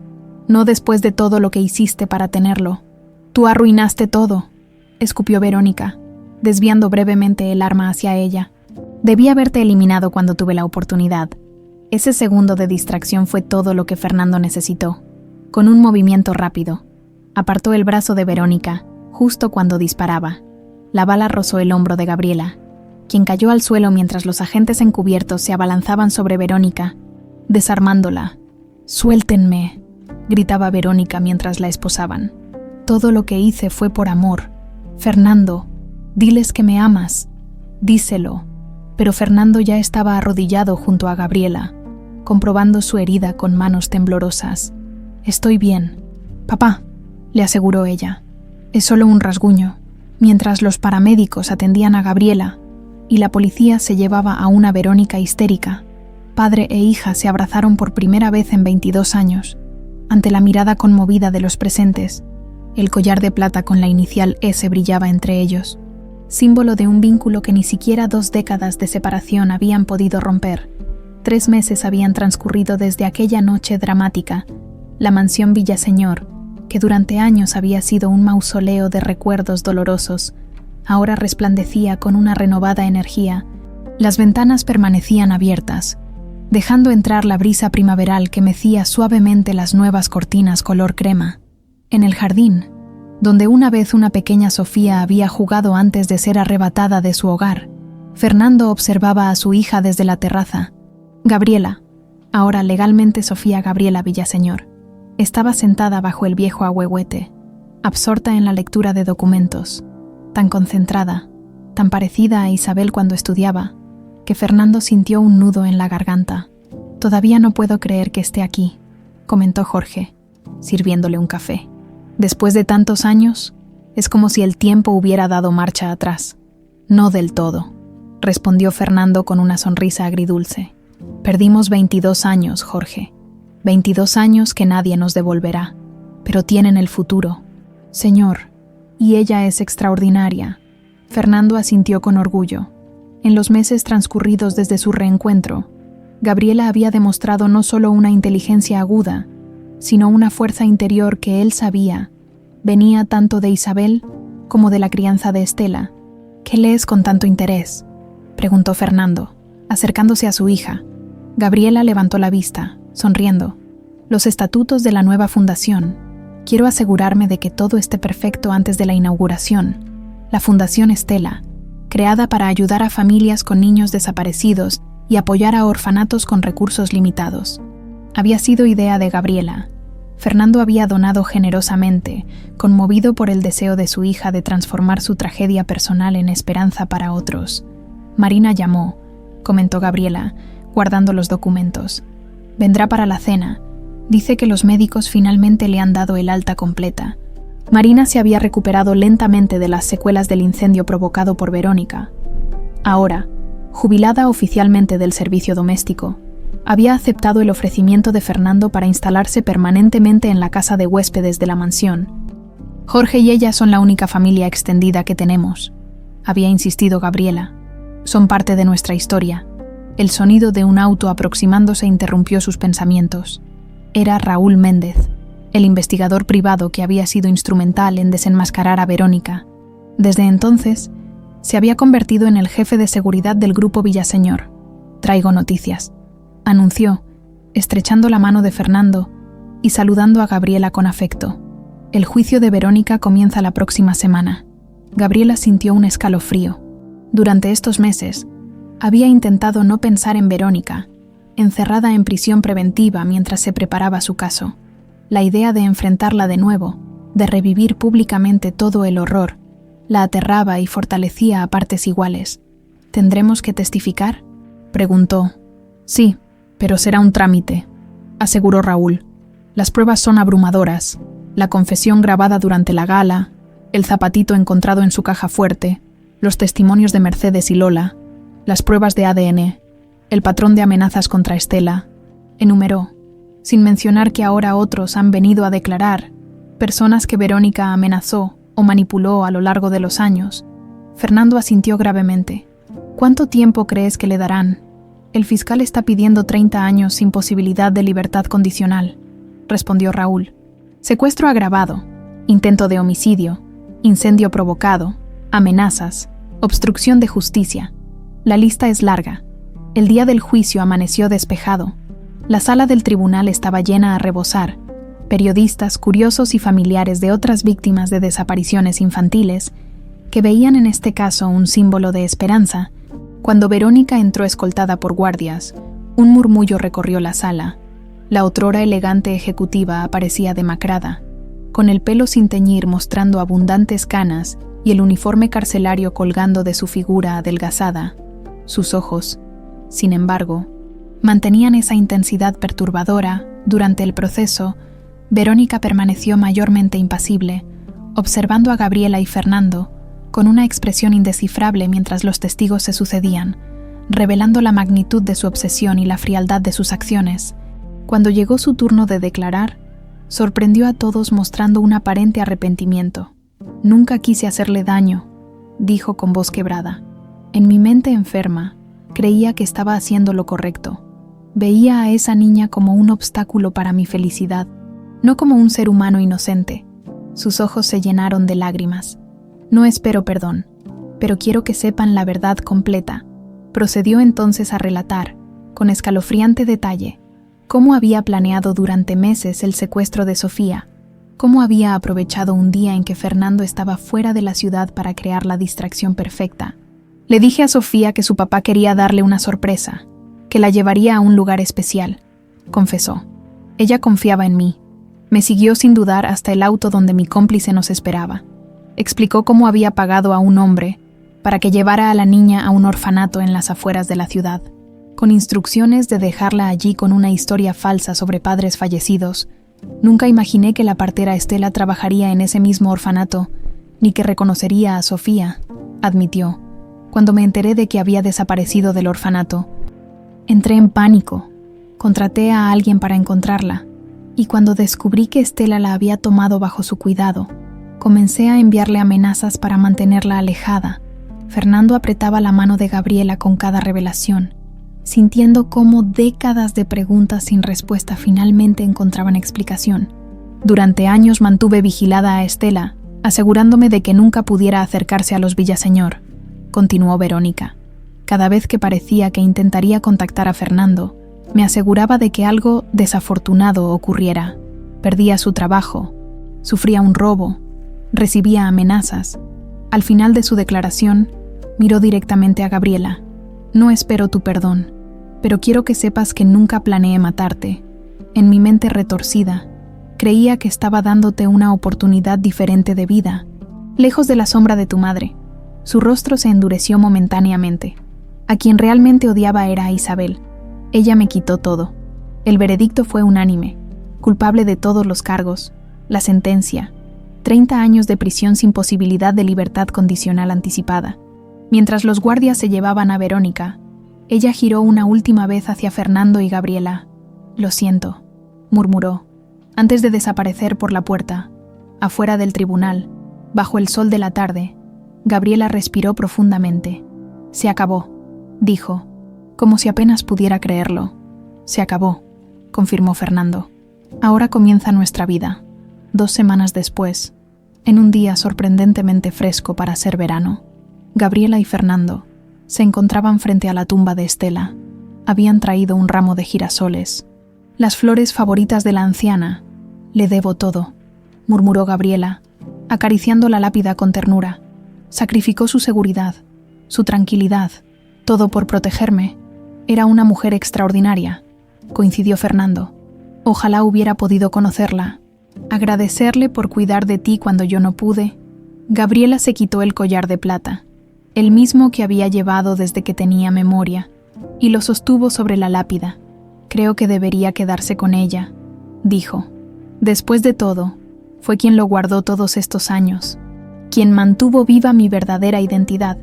No después de todo lo que hiciste para tenerlo. Tú arruinaste todo», escupió Verónica, desviando brevemente el arma hacia ella. «Debí haberte eliminado cuando tuve la oportunidad». Ese segundo de distracción fue todo lo que Fernando necesitó. Con un movimiento rápido, apartó el brazo de Verónica, justo cuando disparaba. La bala rozó el hombro de Gabriela, quien cayó al suelo mientras los agentes encubiertos se abalanzaban sobre Verónica, desarmándola. «Suéltenme», gritaba Verónica mientras la esposaban. «Todo lo que hice fue por amor. Fernando, diles que me amas. Díselo. pero Fernando ya estaba arrodillado junto a Gabriela, comprobando su herida con manos temblorosas. «Estoy bien. Papá», le aseguró ella. «Es solo un rasguño», mientras los paramédicos atendían a Gabriela y la policía se llevaba a una Verónica histérica. Padre e hija se abrazaron por primera vez en 22 años, ante la mirada conmovida de los presentes. El collar de plata con la inicial S brillaba entre ellos, símbolo de un vínculo que ni siquiera 2 décadas de separación habían podido romper. 3 meses habían transcurrido desde aquella noche dramática. La mansión Villaseñor, que durante años había sido un mausoleo de recuerdos dolorosos, ahora resplandecía con una renovada energía. Las ventanas permanecían abiertas, dejando entrar la brisa primaveral que mecía suavemente las nuevas cortinas color crema. En el jardín, donde una vez una pequeña Sofía había jugado antes de ser arrebatada de su hogar, Fernando observaba a su hija desde la terraza. Gabriela, ahora legalmente Sofía Gabriela Villaseñor, estaba sentada bajo el viejo ahuehuete, absorta en la lectura de documentos, tan concentrada, tan parecida a Isabel cuando estudiaba, que Fernando sintió un nudo en la garganta. «Todavía no puedo creer que esté aquí», comentó Jorge, sirviéndole un café. «Después de tantos años, es como si el tiempo hubiera dado marcha atrás». «No del todo», respondió Fernando con una sonrisa agridulce. «Perdimos 22 años, Jorge. 22 años que nadie nos devolverá, pero tienen el futuro». «Señor, y ella es extraordinaria», Fernando asintió con orgullo. En los meses transcurridos desde su reencuentro, Gabriela había demostrado no solo una inteligencia aguda, sino una fuerza interior que él sabía venía tanto de Isabel como de la crianza de Estela. «¿Qué lees con tanto interés?», preguntó Fernando, acercándose a su hija. Gabriela levantó la vista, sonriendo. «Los estatutos de la nueva fundación. Quiero asegurarme de que todo esté perfecto antes de la inauguración. La Fundación Estela, creada para ayudar a familias con niños desaparecidos y apoyar a orfanatos con recursos limitados. Había sido idea de Gabriela. Fernando había donado generosamente, conmovido por el deseo de su hija de transformar su tragedia personal en esperanza para otros. Marina llamó», comentó Gabriela, guardando los documentos. «Vendrá para la cena. Dice que los médicos finalmente le han dado el alta completa». Marina se había recuperado lentamente de las secuelas del incendio provocado por Verónica. Ahora, jubilada oficialmente del servicio doméstico, había aceptado el ofrecimiento de Fernando para instalarse permanentemente en la casa de huéspedes de la mansión. «Jorge y ella son la única familia extendida que tenemos», había insistido Gabriela. «Son parte de nuestra historia». El sonido de un auto aproximándose interrumpió sus pensamientos. Era Raúl Méndez, el investigador privado que había sido instrumental en desenmascarar a Verónica. Desde entonces, se había convertido en el jefe de seguridad del grupo Villaseñor. «Traigo noticias», anunció, estrechando la mano de Fernando y saludando a Gabriela con afecto. «El juicio de Verónica comienza la próxima semana». Gabriela sintió un escalofrío. Durante estos meses, había intentado no pensar en Verónica, encerrada en prisión preventiva mientras se preparaba su caso. La idea de enfrentarla de nuevo, de revivir públicamente todo el horror, la aterraba y fortalecía a partes iguales. «¿Tendremos que testificar?», preguntó. «Sí, pero será un trámite», aseguró Raúl. «Las pruebas son abrumadoras. La confesión grabada durante la gala, el zapatito encontrado en su caja fuerte, los testimonios de Mercedes y Lola, las pruebas de ADN, el patrón de amenazas contra Estela», enumeró, sin mencionar que ahora otros han venido a declarar, personas que Verónica amenazó o manipuló a lo largo de los años. Fernando asintió gravemente. «¿Cuánto tiempo crees que le darán?» «El fiscal está pidiendo 30 años sin posibilidad de libertad condicional», respondió Raúl. «Secuestro agravado, intento de homicidio, incendio provocado, amenazas, obstrucción de justicia. La lista es larga. El día del juicio amaneció despejado. La sala del tribunal estaba llena a rebosar. Periodistas, curiosos y familiares de otras víctimas de desapariciones infantiles, que veían en este caso un símbolo de esperanza. Cuando Verónica entró escoltada por guardias, un murmullo recorrió la sala. La otrora elegante ejecutiva aparecía demacrada, con el pelo sin teñir mostrando abundantes canas y el uniforme carcelario colgando de su figura adelgazada. Sus ojos, sin embargo, mantenían esa intensidad perturbadora. Durante el proceso, Verónica permaneció mayormente impasible, observando a Gabriela y Fernando con una expresión indescifrable mientras los testigos se sucedían, revelando la magnitud de su obsesión y la frialdad de sus acciones. Cuando llegó su turno de declarar, sorprendió a todos mostrando un aparente arrepentimiento. «Nunca quise hacerle daño», dijo con voz quebrada. «En mi mente enferma, creía que estaba haciendo lo correcto. Veía a esa niña como un obstáculo para mi felicidad, no como un ser humano inocente». Sus ojos se llenaron de lágrimas. «No espero perdón, pero quiero que sepan la verdad completa». Procedió entonces a relatar, con escalofriante detalle, cómo había planeado durante meses el secuestro de Sofía, cómo había aprovechado un día en que Fernando estaba fuera de la ciudad para crear la distracción perfecta. «Le dije a Sofía que su papá quería darle una sorpresa, que la llevaría a un lugar especial», confesó. «Ella confiaba en mí. Me siguió sin dudar hasta el auto donde mi cómplice nos esperaba. Explicó cómo había pagado a un hombre para que llevara a la niña a un orfanato en las afueras de la ciudad, con instrucciones de dejarla allí con una historia falsa sobre padres fallecidos. Nunca imaginé que la partera Estela trabajaría en ese mismo orfanato, ni que reconocería a Sofía», admitió. «Cuando me enteré de que había desaparecido del orfanato, entré en pánico. Contraté a alguien para encontrarla, y cuando descubrí que Estela la había tomado bajo su cuidado, comencé a enviarle amenazas para mantenerla alejada». Fernando apretaba la mano de Gabriela con cada revelación, sintiendo cómo décadas de preguntas sin respuesta finalmente encontraban explicación. «Durante años mantuve vigilada a Estela, asegurándome de que nunca pudiera acercarse a los Villaseñor», continuó Verónica. «Cada vez que parecía que intentaría contactar a Fernando, me aseguraba de que algo desafortunado ocurriera. Perdía su trabajo, sufría un robo, recibía amenazas». Al final de su declaración, miró directamente a Gabriela. «No espero tu perdón, pero quiero que sepas que nunca planeé matarte. En mi mente retorcida, creía que estaba dándote una oportunidad diferente de vida, lejos de la sombra de tu madre». Su rostro se endureció momentáneamente. A quien realmente odiaba era a Isabel. Ella me quitó todo. El veredicto fue unánime, culpable de todos los cargos. La sentencia: 30 años de prisión sin posibilidad de libertad condicional anticipada. Mientras los guardias se llevaban a Verónica, ella giró una última vez hacia Fernando y Gabriela. «Lo siento», murmuró, antes de desaparecer por la puerta. Afuera del tribunal, bajo el sol de la tarde, Gabriela respiró profundamente. «Se acabó», dijo, como si apenas pudiera creerlo. «Se acabó», confirmó Fernando. «Ahora comienza nuestra vida». 2 semanas después, en un día sorprendentemente fresco para ser verano, Gabriela y Fernando se encontraban frente a la tumba de Estela. Habían traído un ramo de girasoles, las flores favoritas de la anciana. «Le debo todo», murmuró Gabriela, acariciando la lápida con ternura. «Sacrificó su seguridad, su tranquilidad, todo por protegerme. Era una mujer extraordinaria», coincidió Fernando. «Ojalá hubiera podido conocerla. Agradecerle por cuidar de ti cuando yo no pude». Gabriela se quitó el collar de plata, el mismo que había llevado desde que tenía memoria, y lo sostuvo sobre la lápida. «Creo que debería quedarse con ella», dijo. «Después de todo, fue quien lo guardó todos estos años, quien mantuvo viva mi verdadera identidad».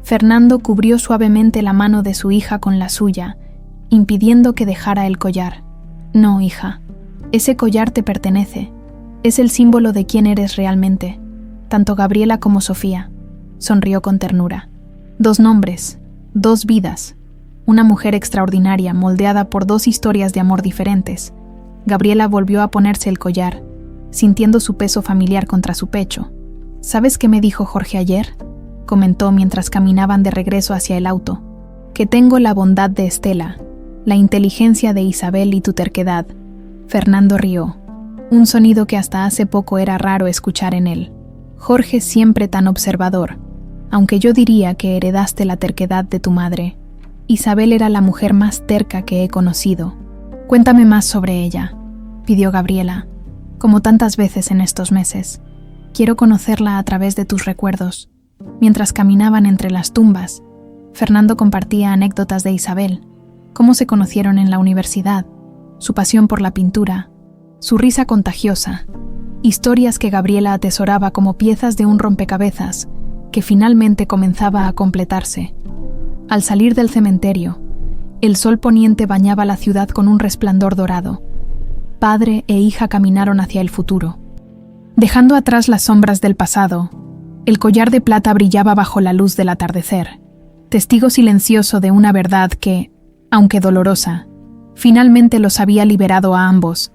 Fernando cubrió suavemente la mano de su hija con la suya, impidiendo que dejara el collar. «No, hija, ese collar te pertenece. Es el símbolo de quién eres realmente, tanto Gabriela como Sofía», sonrió con ternura. 2 nombres, 2 vidas, una mujer extraordinaria moldeada por 2 historias de amor diferentes. Gabriela volvió a ponerse el collar, sintiendo su peso familiar contra su pecho. «¿Sabes qué me dijo Jorge ayer?», comentó mientras caminaban de regreso hacia el auto. «Que tengo la bondad de Estela, la inteligencia de Isabel y tu terquedad». Fernando rió, un sonido que hasta hace poco era raro escuchar en él. «Jorge siempre tan observador, aunque yo diría que heredaste la terquedad de tu madre. Isabel era la mujer más terca que he conocido. Cuéntame más sobre ella», pidió Gabriela, como tantas veces en estos meses. «Quiero conocerla a través de tus recuerdos». Mientras caminaban entre las tumbas, Fernando compartía anécdotas de Isabel, cómo se conocieron en la universidad, su pasión por la pintura, su risa contagiosa, historias que Gabriela atesoraba como piezas de un rompecabezas que finalmente comenzaba a completarse. Al salir del cementerio, el sol poniente bañaba la ciudad con un resplandor dorado. Padre e hija caminaron hacia el futuro. Dejando atrás las sombras del pasado, el collar de plata brillaba bajo la luz del atardecer, testigo silencioso de una verdad que, aunque dolorosa, finalmente los había liberado a ambos